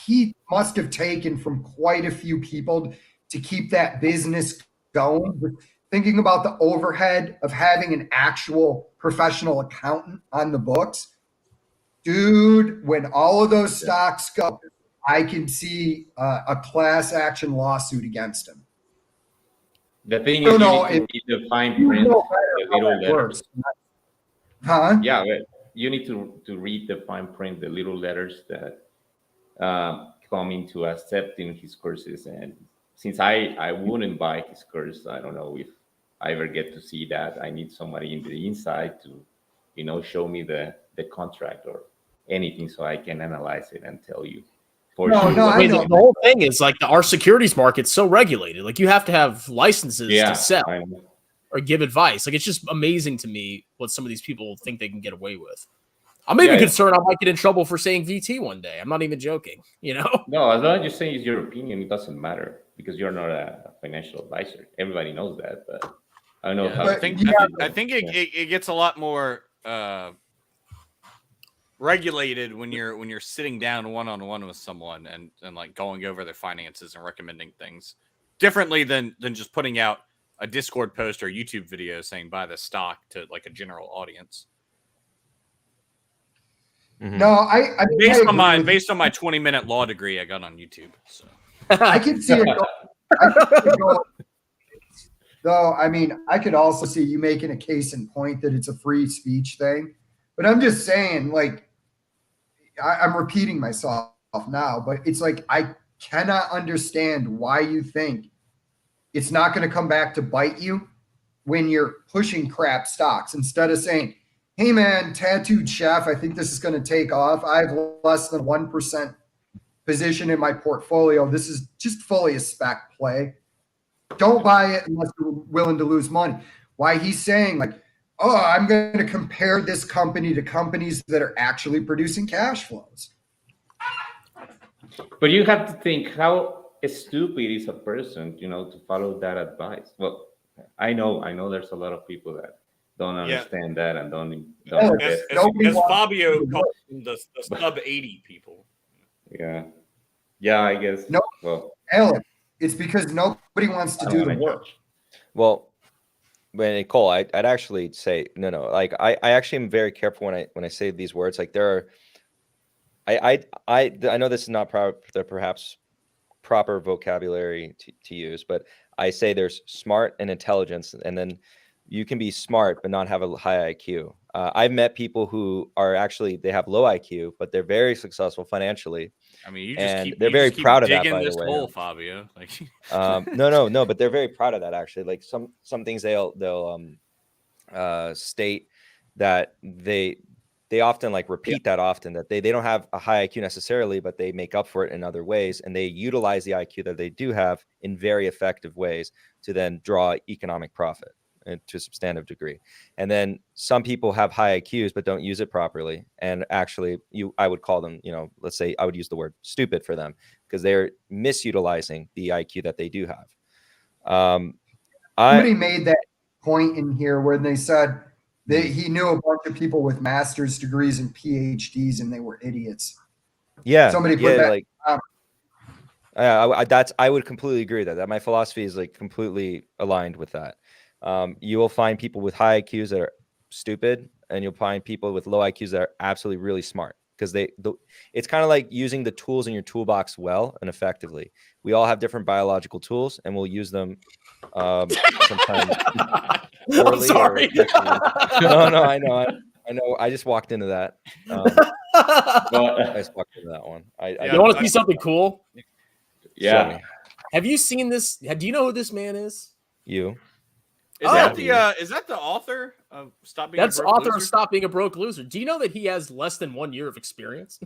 he must have taken from quite a few people to keep that business going. Thinking about the overhead of having an actual professional accountant on the books. Dude, when all of those stocks go, I can see a class action lawsuit against him. The thing is, you need to read the fine print, the little letters. Yeah, you need to read the fine print, the little letters that come into accepting his courses. And since I wouldn't buy his course, I don't know if I ever get to see that. I need somebody in the inside to, show me the contract or anything so I can analyze it and tell you. The whole thing is like our securities market's so regulated. Like you have to have licenses to sell or give advice. Like it's just amazing to me what some of these people think they can get away with. I'm even concerned I might get in trouble for saying VT one day. I'm not even joking, No, as long as you're saying it's your opinion, it doesn't matter because you're not a financial advisor. Everybody knows that, but I don't know how. I think it gets a lot more regulated when you're sitting down one-on-one with someone and like going over their finances and recommending things differently than just putting out a Discord post or YouTube video saying buy this stock to like a general audience. Mm-hmm. No, I based on my 20-minute law degree I got on YouTube. So I can see it go. Though, I mean, I could also see you making a case in point that it's a free speech thing. But I'm just saying, like, I'm repeating myself now, but it's like I cannot understand why you think it's not going to come back to bite you when you're pushing crap stocks instead of saying, hey, man, tattooed chef, I think this is going to take off. I have less than 1% position in my portfolio. This is just fully a spec play. Don't buy it unless you're willing to lose money. Why he's saying like, oh, I'm going to compare this company to companies that are actually producing cash flows. But you have to think how stupid is a person, to follow that advice. Well, I know there's a lot of people that don't understand that and don't as Fabio calls them the sub 80 people. Yeah, I guess. No, well, Alan, it's because nobody wants to do the work. Well, Cole, I'd actually say no. Like I actually am very careful when I say these words. Like there are, I know this is not the perhaps proper vocabulary to use, but I say there's smart and intelligence, and then you can be smart but not have a high IQ. I've met people who are actually, they have low IQ, but they're very successful financially. I mean, they're very proud of that, by the way. Hole, Fabio. Like, no, but they're very proud of that actually. Like some things they'll state that they often like repeat that often, that they don't have a high IQ necessarily, but they make up for it in other ways, and they utilize the IQ that they do have in very effective ways to then draw economic profit to a substantive degree. And then some people have high IQs but don't use it properly, and actually I would call them, let's say I would use the word stupid for them, because they're misutilizing the IQ that they do have. Somebody made that point in here where they said that he knew a bunch of people with master's degrees and PhDs and they were idiots. Yeah, somebody put that. Like, I would completely agree with that my philosophy is like completely aligned with that. You will find people with high IQs that are stupid, and you'll find people with low IQs that are absolutely really smart, because it's kind of like using the tools in your toolbox well and effectively. We all have different biological tools, and we'll use them sometimes. I'm sorry. No, I know. I just walked into that. I just walked into that one. You want to see something cool? Yeah. Have you seen this? Do you know who this man is? You. Is that the author of Stop Being a Broke Loser? That's author of Stop Being a Broke Loser. Do you know that he has less than 1 year of experience?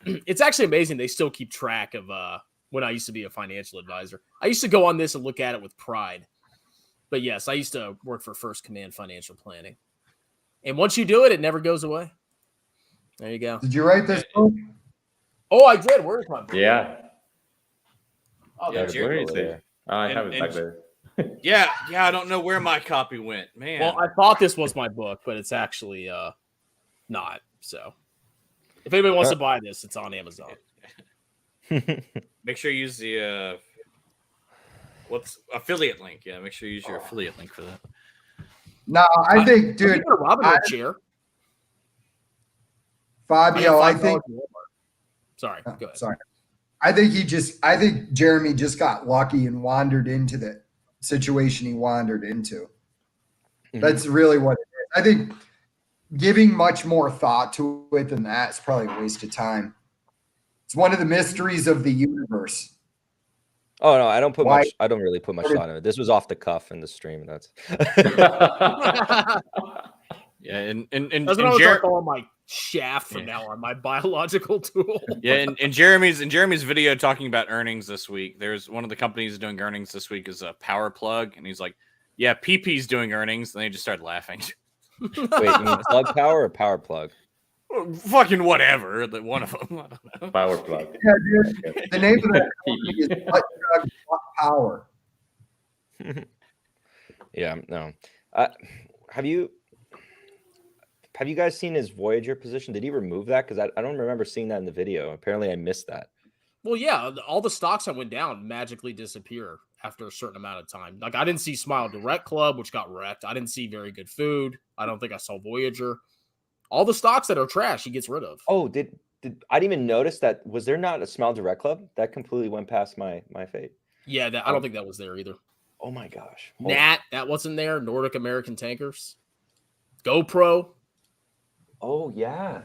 It's actually amazing. They still keep track of when I used to be a financial advisor. I used to go on this and look at it with pride. But yes, I used to work for First Command Financial Planning. And once you do it, it never goes away. There you go. Did you write this book? Oh, I did. Where's my book? Yeah. Oh, yeah, where is it? I have it back there. Yeah, I don't know where my copy went, man. Well, I thought this was my book, but it's actually not. So, if anybody wants to buy this, it's on Amazon. Make sure you use the what's affiliate link? Yeah, make sure you use your affiliate link for that. No, I think, dude, a Robinhood chair. Fabio, I think. Sorry, go ahead. Sorry, I think Jeremy just got lucky and wandered into the situation he wandered into. Mm-hmm. That's really what it is. I think giving much more thought to it than that is probably a waste of time. It's one of the mysteries of the universe. Oh no, I don't really put much thought in it. This was off the cuff in the stream. That's yeah, and that's what I was calling my shaft from now on, my biological tool. Yeah, and Jeremy's video talking about earnings this week. There's one of the companies doing earnings this week is a Power Plug, and he's like, "Yeah, PP's doing earnings," and they just started laughing. Wait, you mean Plug Power or Power Plug? Fucking whatever. One of them. I don't know. Power Plug. Yeah, dude. The name of that company is Plug Power. Yeah, no. Have you guys seen his Voyager position? Did he remove that? Because I don't remember seeing that in the video. Apparently, I missed that. Well, yeah, all the stocks that went down magically disappear after a certain amount of time. Like I didn't see Smile Direct Club, which got wrecked. I didn't see Very Good Food. I don't think I saw Voyager. All the stocks that are trash, he gets rid of. Oh, did I didn't even notice that? Was there not a Smile Direct Club? That completely went past my fate. Yeah, I don't think that was there either. Oh my gosh. Nat, that wasn't there. Nordic American Tankers. GoPro. Oh yeah.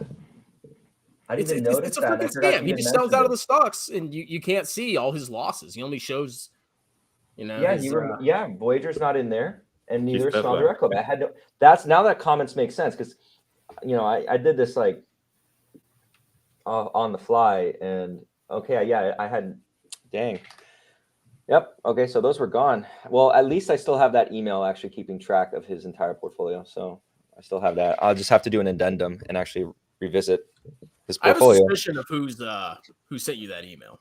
I didn't even notice it's a that. freaking scam. He just sells out of the stocks, and you can't see all his losses. He only shows, Yeah, Voyager's not in there, and neither is He's Smile Direct Club. I had no. That's now that comments make sense because, I did this like on the fly, and okay, yeah, I had, dang. Yep. Okay, so those were gone. Well, at least I still have that email actually keeping track of his entire portfolio. So I still have that. I'll just have to do an addendum and actually revisit his portfolio. I have a suspicion of who sent you that email.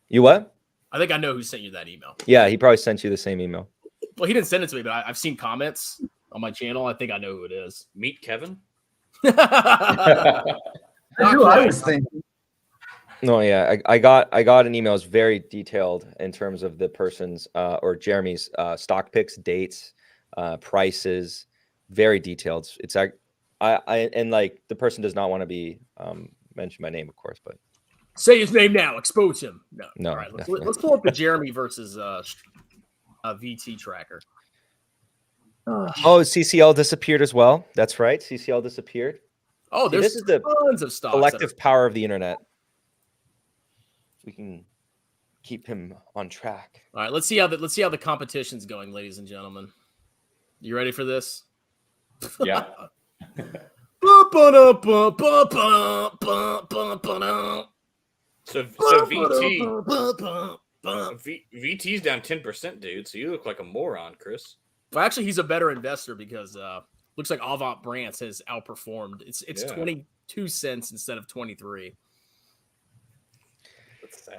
You what? I think I know who sent you that email. Yeah, he probably sent you the same email. Well, he didn't send it to me, but I've seen comments on my channel. I think I know who it is. Meet Kevin. That's who I was thinking. No, yeah, I got an email. It's very detailed in terms of the person's or Jeremy's stock picks, dates, prices, very detailed. It's and like the person does not want to be mentioned by name, of course, but say his name now. Expose him. No. All right, let's pull up the Jeremy versus VT tracker. Oh, CCL disappeared as well. That's right, CCL disappeared. Oh, See, there's this is the tons of stocks. collective power of the internet. We can keep him on track. All right, let's see how the competition's going, ladies and gentlemen. You ready for this? Yeah. So VT's down 10%, dude. So you look like a moron, Chris. Well, actually, he's a better investor because looks like Avant Brands has outperformed. It's 22 cents instead of 23.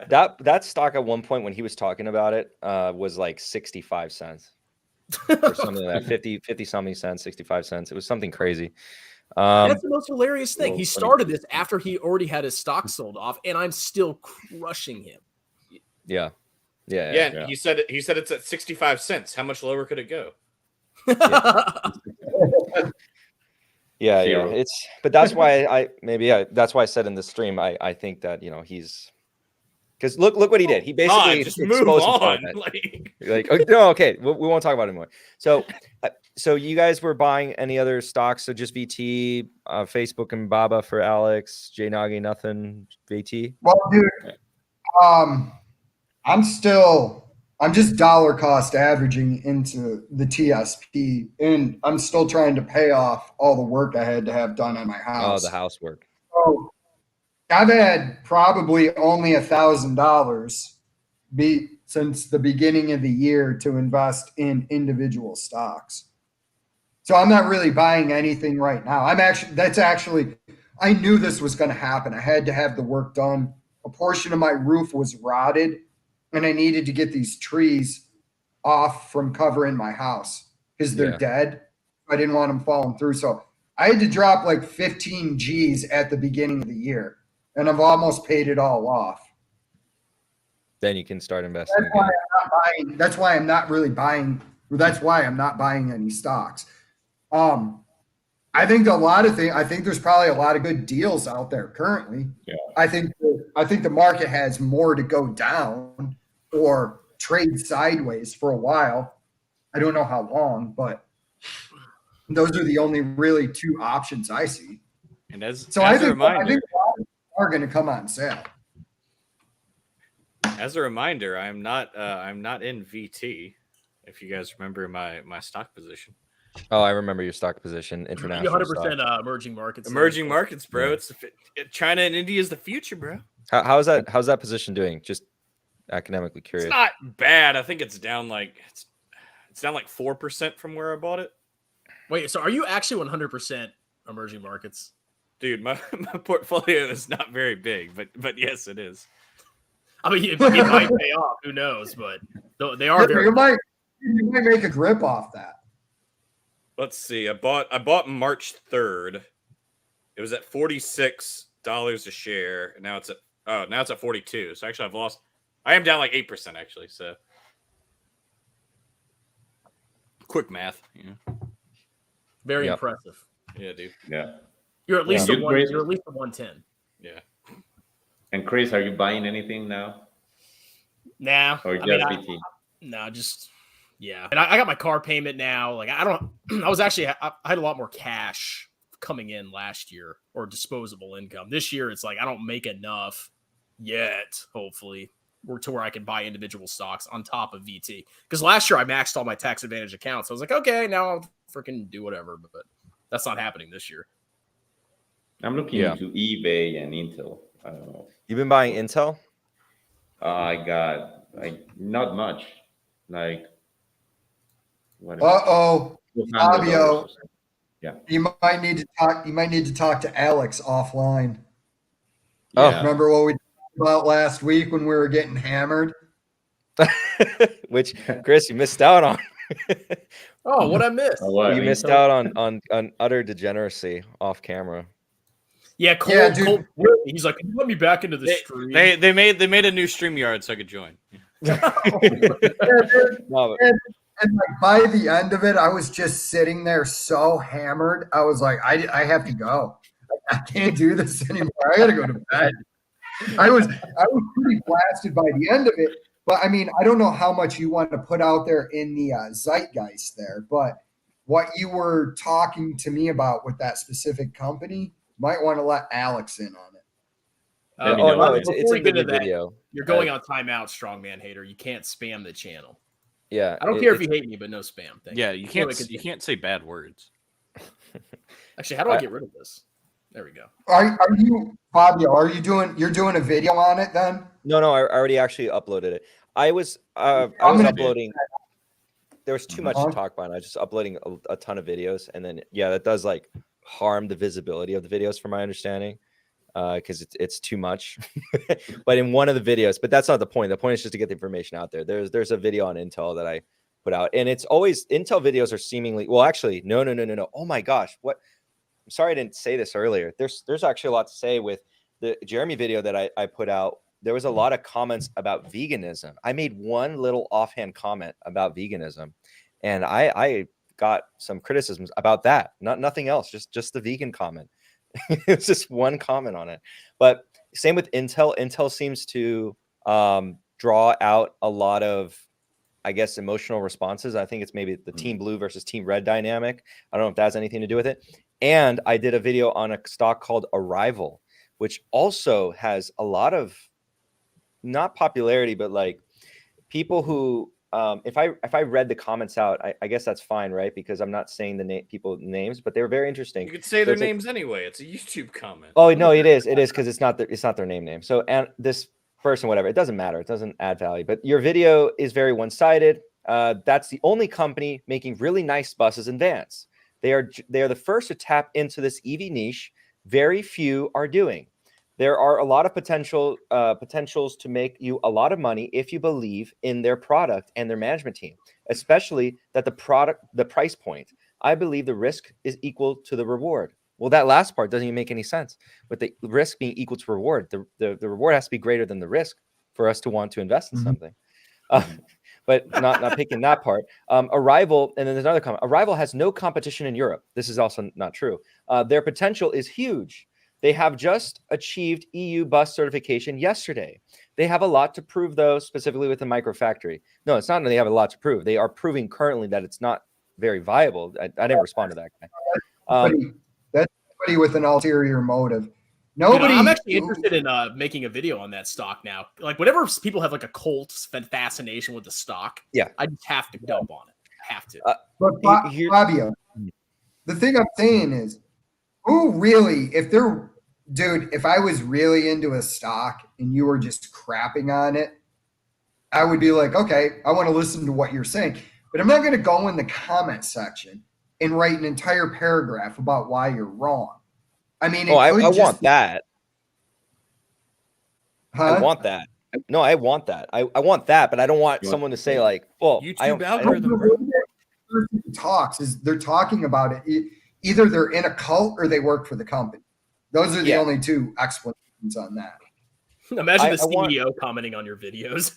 That stock at one point when he was talking about it was like 65 cents or something like that. 50 something cents, 65 cents. It was something crazy. That's the most hilarious thing. He started this after he already had his stock sold off, and I'm still crushing him. Yeah. He said it's at 65 cents. How much lower could it go? Yeah. It's but that's why that's why I said in the stream I think that he's because look what he did. He basically just move on. Okay, we won't talk about it anymore. So you guys were buying any other stocks? So just VT, Facebook and Baba for Alex, J Nagi, nothing, VT. Well, dude, I'm just dollar cost averaging into the TSP, and I'm still trying to pay off all the work I had to have done on my house. Oh, the housework. So I've had probably only $1,000 since the beginning of the year to invest in individual stocks. So I'm not really buying anything right now. I knew this was going to happen. I had to have the work done. A portion of my roof was rotted, and I needed to get these trees off from covering my house because they're dead. I didn't want them falling through. So I had to drop like 15 G's at the beginning of the year, and I've almost paid it all off. Then you can start investing. That's why I'm not buying any stocks. I think I think there's probably a lot of good deals out there currently. Yeah. I think the market has more to go down or trade sideways for a while. I don't know how long, but those are the only really two options I see. And I think a lot are going to come on sale. As a reminder, I'm not in VT. If you guys remember my stock position. Oh, I remember your stock position. International 100% emerging markets. Emerging markets, bro. Yeah. It's China and India is the future, bro. How's that position doing? Just academically curious. It's not bad. I think it's down like 4% from where I bought it. Wait, so are you actually 100% emerging markets? Dude, my portfolio is not very big, but yes, it is. I mean, it might pay off. Who knows? But they are very. You might make a grip off that. Let's see. I bought March 3rd. It was at $46 a share. And now it's at 42. So actually I am down like 8% actually. So quick math, Very impressive. Yeah, dude. Yeah. You're at least Yeah. you're at least a 110. Yeah. And Chris, are you buying anything now? Nah. Or I just mean, BT? No, just yeah. And I got my car payment now. Like I don't. I had a lot more cash coming in last year or disposable income. This year, it's like I don't make enough yet. Hopefully, to where I can buy individual stocks on top of VT. Because last year I maxed all my tax advantage accounts. I was like, okay, now I'll freaking do whatever. But that's not happening this year. I'm looking into eBay and Intel. I don't know. You've been buying Intel? I got not much. Like Fabio. Yeah. You might need to talk to Alex offline. Yeah. Remember what we talked about last week when we were getting hammered? Which, Chris, you missed out on. Oh, what I missed? You missed out on utter degeneracy off camera. Yeah, Cole, he's like, can you let me back into the stream? They made a new StreamYard so I could join. And like by the end of it, I was just sitting there so hammered. I was like, I have to go. I can't do this anymore. I gotta go to bed. I was pretty blasted by the end of it. But I mean, I don't know how much you want to put out there in the zeitgeist there, but what you were talking to me about with that specific company, might want to let Alex in on it. No, it's a good video. You're going on timeout, strongman hater. You can't spam the channel. Yeah, I don't care if you hate me, but no spam. You can't say bad words. Actually, how do I get rid of this? There we go. Are you, Fabio? You're doing a video on it then? No, I already actually uploaded it. I was uploading. There was too much to talk about. I was just uploading a ton of videos, and then that does like harm the visibility of the videos, from my understanding, because it's too much. But in one of the videos, but that's not the point. The point is just to get the information out there. There's a video on Intel that I put out, and it's always Intel videos are seemingly no. Oh my gosh, what? I'm sorry I didn't say this earlier. There's actually a lot to say with the Jeremy video that I put out. There was a lot of comments about veganism. I made one little offhand comment about veganism, and I got some criticisms about that. Nothing else, just the vegan comment. It's just one comment on it. But same with Intel. Intel seems to draw out a lot of, I guess, emotional responses. I think it's maybe the Team Blue versus Team Red dynamic. I don't know if that has anything to do with it. And I did a video on a stock called Arrival, which also has a lot of not popularity, but like people who, if I read the comments out, I guess that's fine, right? Because I'm not saying the people names, but they're very interesting. You could say their names anyway. It's a YouTube comment. Oh no, it is because it's not their name. So, and this person, whatever, it doesn't matter. It doesn't add value. But your video is very one-sided. That's the only company making really nice buses and vans. They are the first to tap into this EV niche. Very few are doing. There are a lot of potentials to make you a lot of money if you believe in their product and their management team, especially that the price point. I believe the risk is equal to the reward. Well, that last part doesn't even make any sense. With the risk being equal to reward, the reward has to be greater than the risk for us to want to invest in something. But not picking that part. Arrival, and then there's another comment. Arrival has no competition in Europe. This is also not true. Their potential is huge. They have just achieved EU bus certification yesterday. They have a lot to prove, though, specifically with the microfactory. No, it's not that they have a lot to prove. They are proving currently that it's not very viable. I didn't respond to that guy. That's somebody with an ulterior motive. Nobody. I'm actually interested in making a video on that stock now. Like, whenever people have like a cult fascination with the stock, I just have to dump on it. I have to. But Fabio, the thing I'm saying is, who really, if I was really into a stock and you were just crapping on it, I would be like, okay, I want to listen to what you're saying. But I'm not going to go in the comment section and write an entire paragraph about why you're wrong. I mean, I want that. Huh? I want that. No, I want that. I want that, but I don't want someone to say like, well, YouTube algorithm. person who talks is they're talking about it. Either they're in a cult or they work for the company. Those are the only two explanations on that. Imagine the CEO commenting on your videos.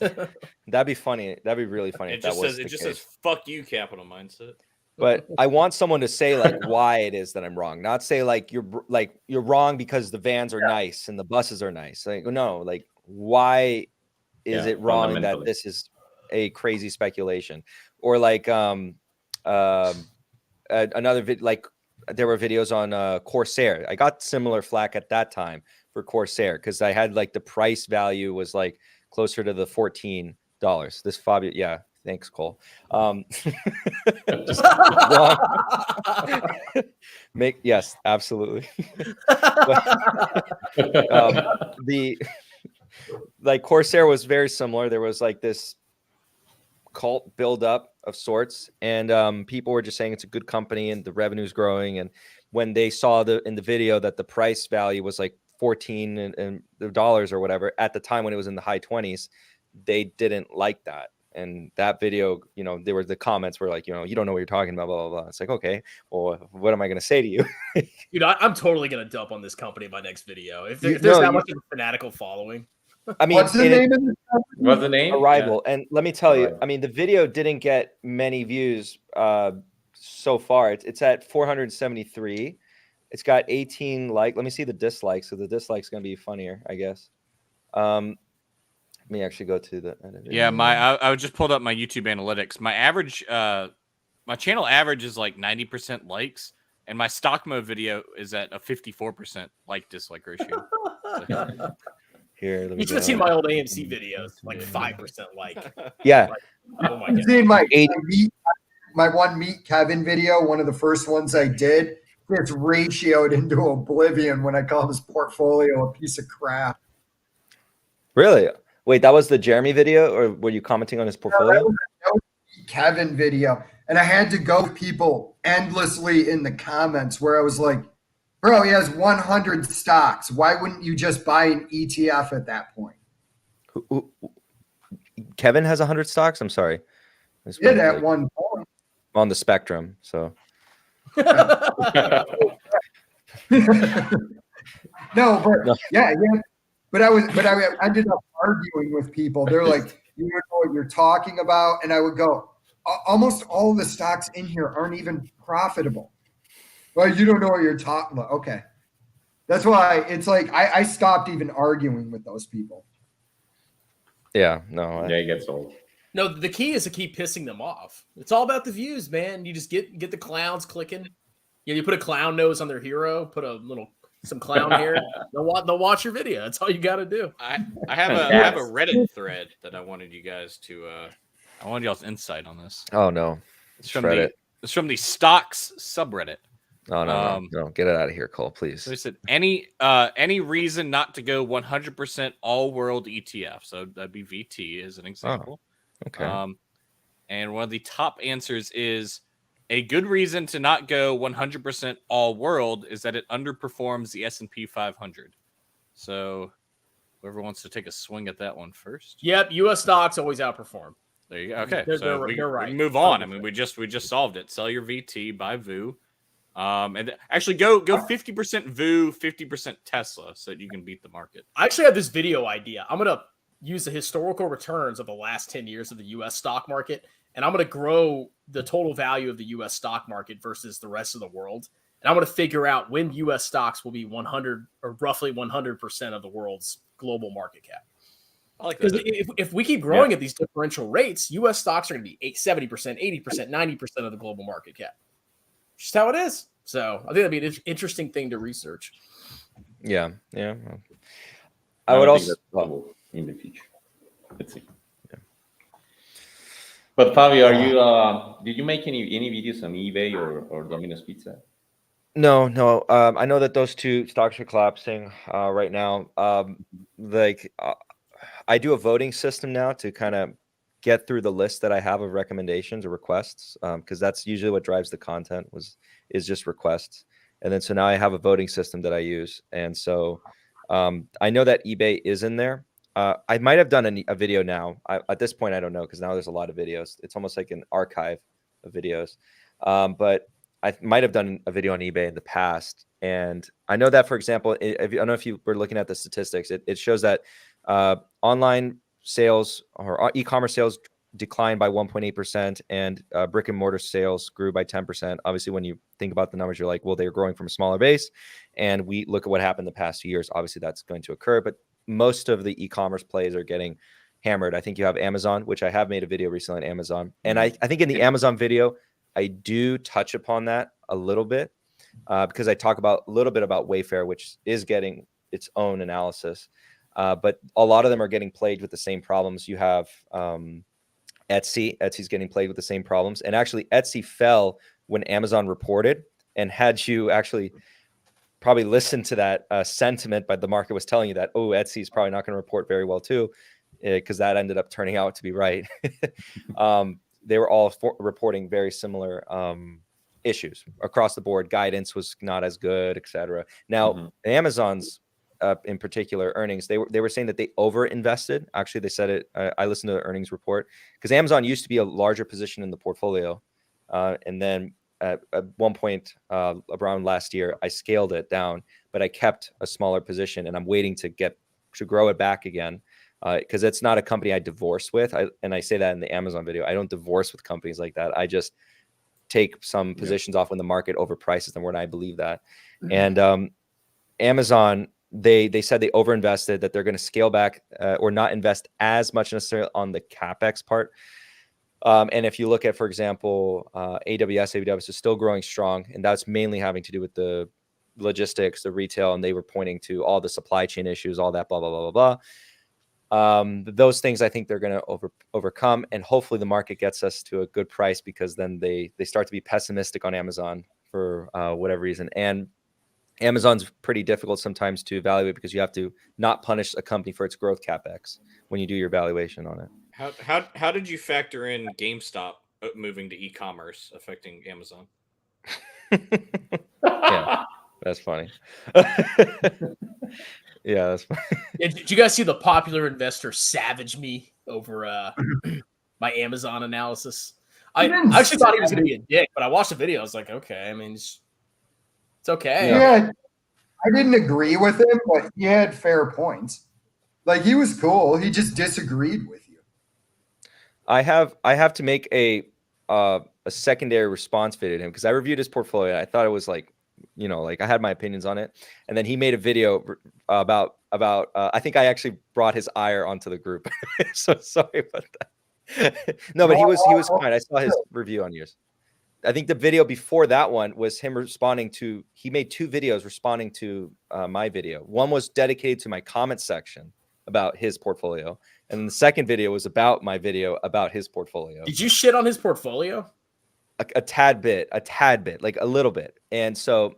That'd be funny. That'd be really funny. It just says "fuck you" capital mindset. But I want someone to say like why it is that I'm wrong, not say like you're wrong because the vans are nice and the buses are nice. Like no, like why is it wrong that this is a crazy speculation? Or like another like there were videos on Corsair. I got similar flack at that time for Corsair because I had like the price value was like closer to the $14. This Fabio, yeah. Thanks, Cole. Just wrong. Yes, absolutely. The like Corsair was very similar. There was like this cult buildup of sorts, and people were just saying it's a good company and the revenue's growing. And when they saw in the video that the price value was like $14 and the dollars or whatever at the time when it was in the high 20s, they didn't like that. And that video, you know, there were the comments were like, you know, you don't know what you're talking about, blah, blah, blah. It's like, okay, well, what am I going to say to you? Dude, I'm totally going to dump on this company in my next video. If there's that much of a fanatical following. I mean, what's the name of the company? What's the name? Arrival. Yeah. And let me tell Arrival. you, I mean, the video didn't get many views so far. It's at 473. It's got 18 Let me see the dislikes. So the dislikes going to be funnier, I guess. Let me actually go to the yeah. I just pulled up my YouTube analytics. My average, my channel average is like 90% likes, and my stock mode video is at a 54% like dislike ratio. Here, let me. You should have seen my old AMC videos, like 5% like. Yeah. Like, oh my I've god. seen my one Meet Kevin video, one of the first ones I did. It's ratioed into oblivion when I call his portfolio a piece of crap. Really? Wait, that was the Jeremy video, or were you commenting on his portfolio? That was Kevin video, and I had to go with people endlessly in the comments where I was like, bro, he has 100 stocks. Why wouldn't you just buy an ETF at that point? Kevin has 100 stocks? I'm sorry. Did at one point. On the spectrum, so. Yeah. But I ended up arguing with people. They're like, you don't know what you're talking about. And I would go, almost all the stocks in here aren't even profitable. Well, you don't know what you're talking about. Okay. That's why it's like I stopped even arguing with those people. Yeah, no. Yeah, it gets old. No, the key is to keep pissing them off. It's all about the views, man. You just get the clowns clicking. You know, you put a clown nose on their hero, put some clown hair. They'll watch your video. That's all you got to do. I have a Reddit thread that I wanted you guys to. I wanted y'all's insight on this. Oh no, it's from the stocks subreddit. Oh no, get it out of here, Cole, please. So they said any reason not to go 100% all world ETF. So that'd be VT as an example. Oh, okay. And one of the top answers is a good reason to not go 100% all world is that it underperforms the S&P 500. So whoever wants to take a swing at that one first. Yep, U.S. stocks always outperform. There you go. Okay, they're we right. move on. I mean, we just solved it. Sell your VT, buy VU. And actually go 50% VU, 50% Tesla so that you can beat the market. I actually have this video idea. I'm going to use the historical returns of the last 10 years of the U.S. stock market, and I'm going to grow the total value of the U.S. stock market versus the rest of the world. And I'm going to figure out when U.S. stocks will be 100 or roughly 100% of the world's global market cap. I like that. Because if we keep growing at these differential rates, U.S. stocks are going to be 70%, 80%, 90% of the global market cap. Just how it is. So I think that'd be an interesting thing to research. Yeah. I would also in the future. Let's see. Yeah. But Fabio, did you make any videos on eBay or Domino's Pizza? No. I know that those two stocks are collapsing right now. I do a voting system now to kind of get through the list that I have of recommendations or requests, because that's usually what drives the content is just requests. And then so now I have a voting system that I use. And so I know that eBay is in there. I might have done a video now. At this point, I don't know, because now there's a lot of videos. It's almost like an archive of videos. But I might have done a video on eBay in the past. And I know that, for example, I don't know if you were looking at the statistics, it shows that online sales or e-commerce sales declined by 1.8% and brick and mortar sales grew by 10%. Obviously, when you think about the numbers, you're like, well, they're growing from a smaller base. And we look at what happened the past few years. Obviously, that's going to occur. But most of the e-commerce plays are getting hammered. I think you have Amazon, which I have made a video recently on Amazon. And I think in the Amazon video, I do touch upon that a little bit because I talk about a little bit about Wayfair, which is getting its own analysis. But a lot of them are getting plagued with the same problems. You have Etsy. Etsy's getting plagued with the same problems. And actually, Etsy fell when Amazon reported. And had you actually probably listened to that sentiment, but the market was telling you that, oh, Etsy is probably not going to report very well too, because that ended up turning out to be right. They were all reporting very similar issues across the board. Guidance was not as good, etc. Now, Amazon's in particular earnings, they were saying that they over-invested. Actually, they said it. I listened to the earnings report because Amazon used to be a larger position in the portfolio, and then at one point around last year, I scaled it down, but I kept a smaller position, and I'm waiting to grow it back again. Because it's not a company I divorce with. And I say that in the Amazon video. I don't divorce with companies like that. I just take some positions off when the market overprices them, when I believe that. And Amazon, they said they overinvested, that they're going to scale back or not invest as much necessarily on the CapEx part. And if you look at, for example, AWS is still growing strong. And that's mainly having to do with the logistics, the retail. And they were pointing to all the supply chain issues, all that, blah, blah, blah, blah, blah. Those things I think they're going to overcome, and hopefully the market gets us to a good price, because then they start to be pessimistic on Amazon for whatever reason. And Amazon's pretty difficult sometimes to evaluate because you have to not punish a company for its growth CapEx when you do your valuation on it. How did you factor in GameStop moving to e-commerce affecting Amazon? Yeah, that's funny. Yeah, that's funny. Yeah, did you guys see the popular investor savage me over my Amazon analysis? I actually thought he was going to be a dick, but I watched the video. I was like, okay, I mean, it's okay. Yeah, I didn't agree with him, but he had fair points. Like, he was cool. He just disagreed with you. I have to make a secondary response video to him because I reviewed his portfolio. And I thought it was like, like I had my opinions on it, and then he made a video about I think I actually brought his ire onto the group. So sorry about that. No, but he was fine. I saw his review on yours. I think the video before that one was him responding to. He made 2 videos responding to my video. One was dedicated to my comment section about his portfolio, and the second video was about my video about his portfolio. Did you shit on his portfolio? A tad bit, like a little bit. And so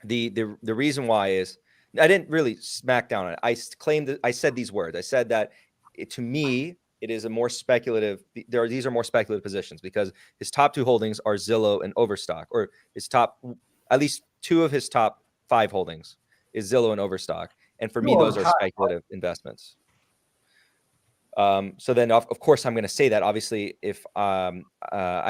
the reason why is I didn't really smack down on it. I claimed that I said these words. I said that to me, it is a more speculative. These are more speculative positions because his top 2 holdings are Zillow and Overstock, or at least 2 of his top 5 holdings is Zillow and Overstock. And for me, those are speculative investments. So then, of course, I'm going to say that. Obviously, if I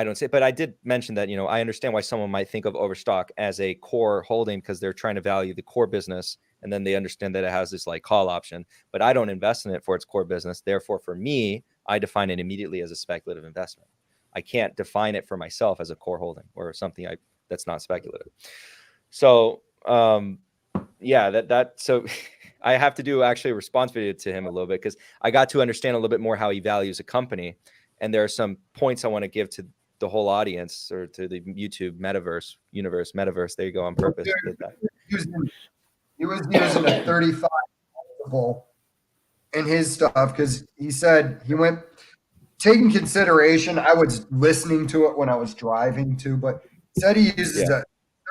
don't say it, but I did mention that, I understand why someone might think of Overstock as a core holding because they're trying to value the core business, and then they understand that it has this like call option. But I don't invest in it for its core business. Therefore, for me, I define it immediately as a speculative investment. I can't define it for myself as a core holding or something that's not speculative. So, so. I have to do actually a response video to him a little bit because I got to understand a little bit more how he values a company. And there are some points I want to give to the whole audience or to the YouTube metaverse. There you go, on purpose. He was using a 35 multiple in his stuff because he said he went, taking consideration, I was listening to it when I was driving too, but he said he uses a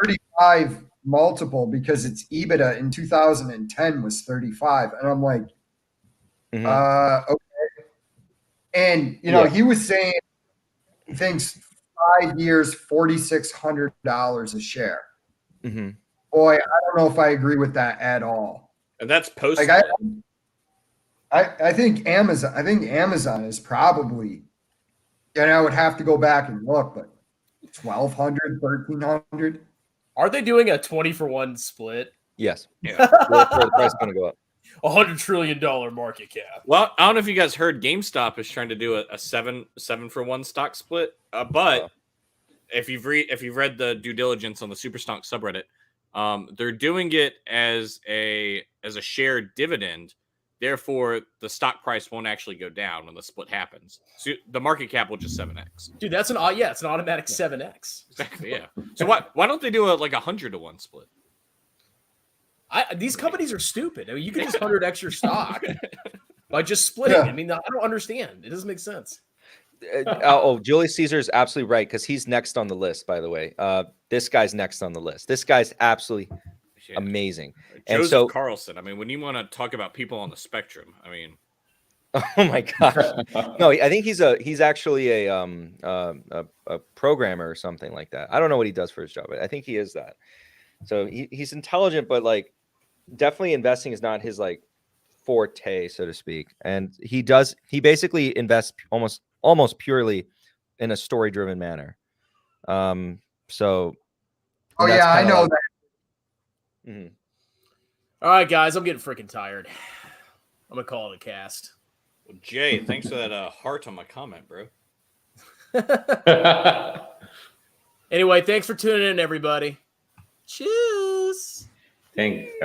35 multiple because its EBITDA in 2010 was 35, and I'm like, okay. And he was saying he thinks 5 years, $4,600 a share. Boy, I don't know if I agree with that at all. And that's post. Like I think Amazon. I think Amazon is probably And I would have to go back and look, but 1,200, 1,300. Are they doing a 20-for-1 split? Yes. Yeah. Where the price is going to go up. $100 trillion market cap. Well, I don't know if you guys heard GameStop is trying to do a 7-for-1 stock split. But if you've read the due diligence on the Superstock subreddit, they're doing it as a shared dividend. Therefore, the stock price won't actually go down when the split happens. So the market cap will just 7x. Dude, it's an automatic 7x. Exactly. Yeah. So why don't they do a 100-to-1 split? These companies are stupid. I mean, you can just 100x your stock by just splitting. Yeah. I mean, I don't understand. It doesn't make sense. Julius Caesar is absolutely right because he's next on the list. By the way, this guy's next on the list. This guy's absolutely amazing. And Joseph so Carlson. I mean, when you want to talk about people on the spectrum, I mean, oh my gosh, no, I think he's actually a programmer or something like that. I don't know what he does for his job, but I think he is that. So he's intelligent, but like definitely investing is not his like forte, so to speak. And he basically invests almost purely in a story driven manner. So Oh yeah, I know that. Mhm. All right, guys, I'm getting freaking tired. I'm gonna call it a cast. well, Jay, thanks for that heart on my comment, bro. Anyway, thanks for tuning in, everybody. Cheers. Thanks, guys.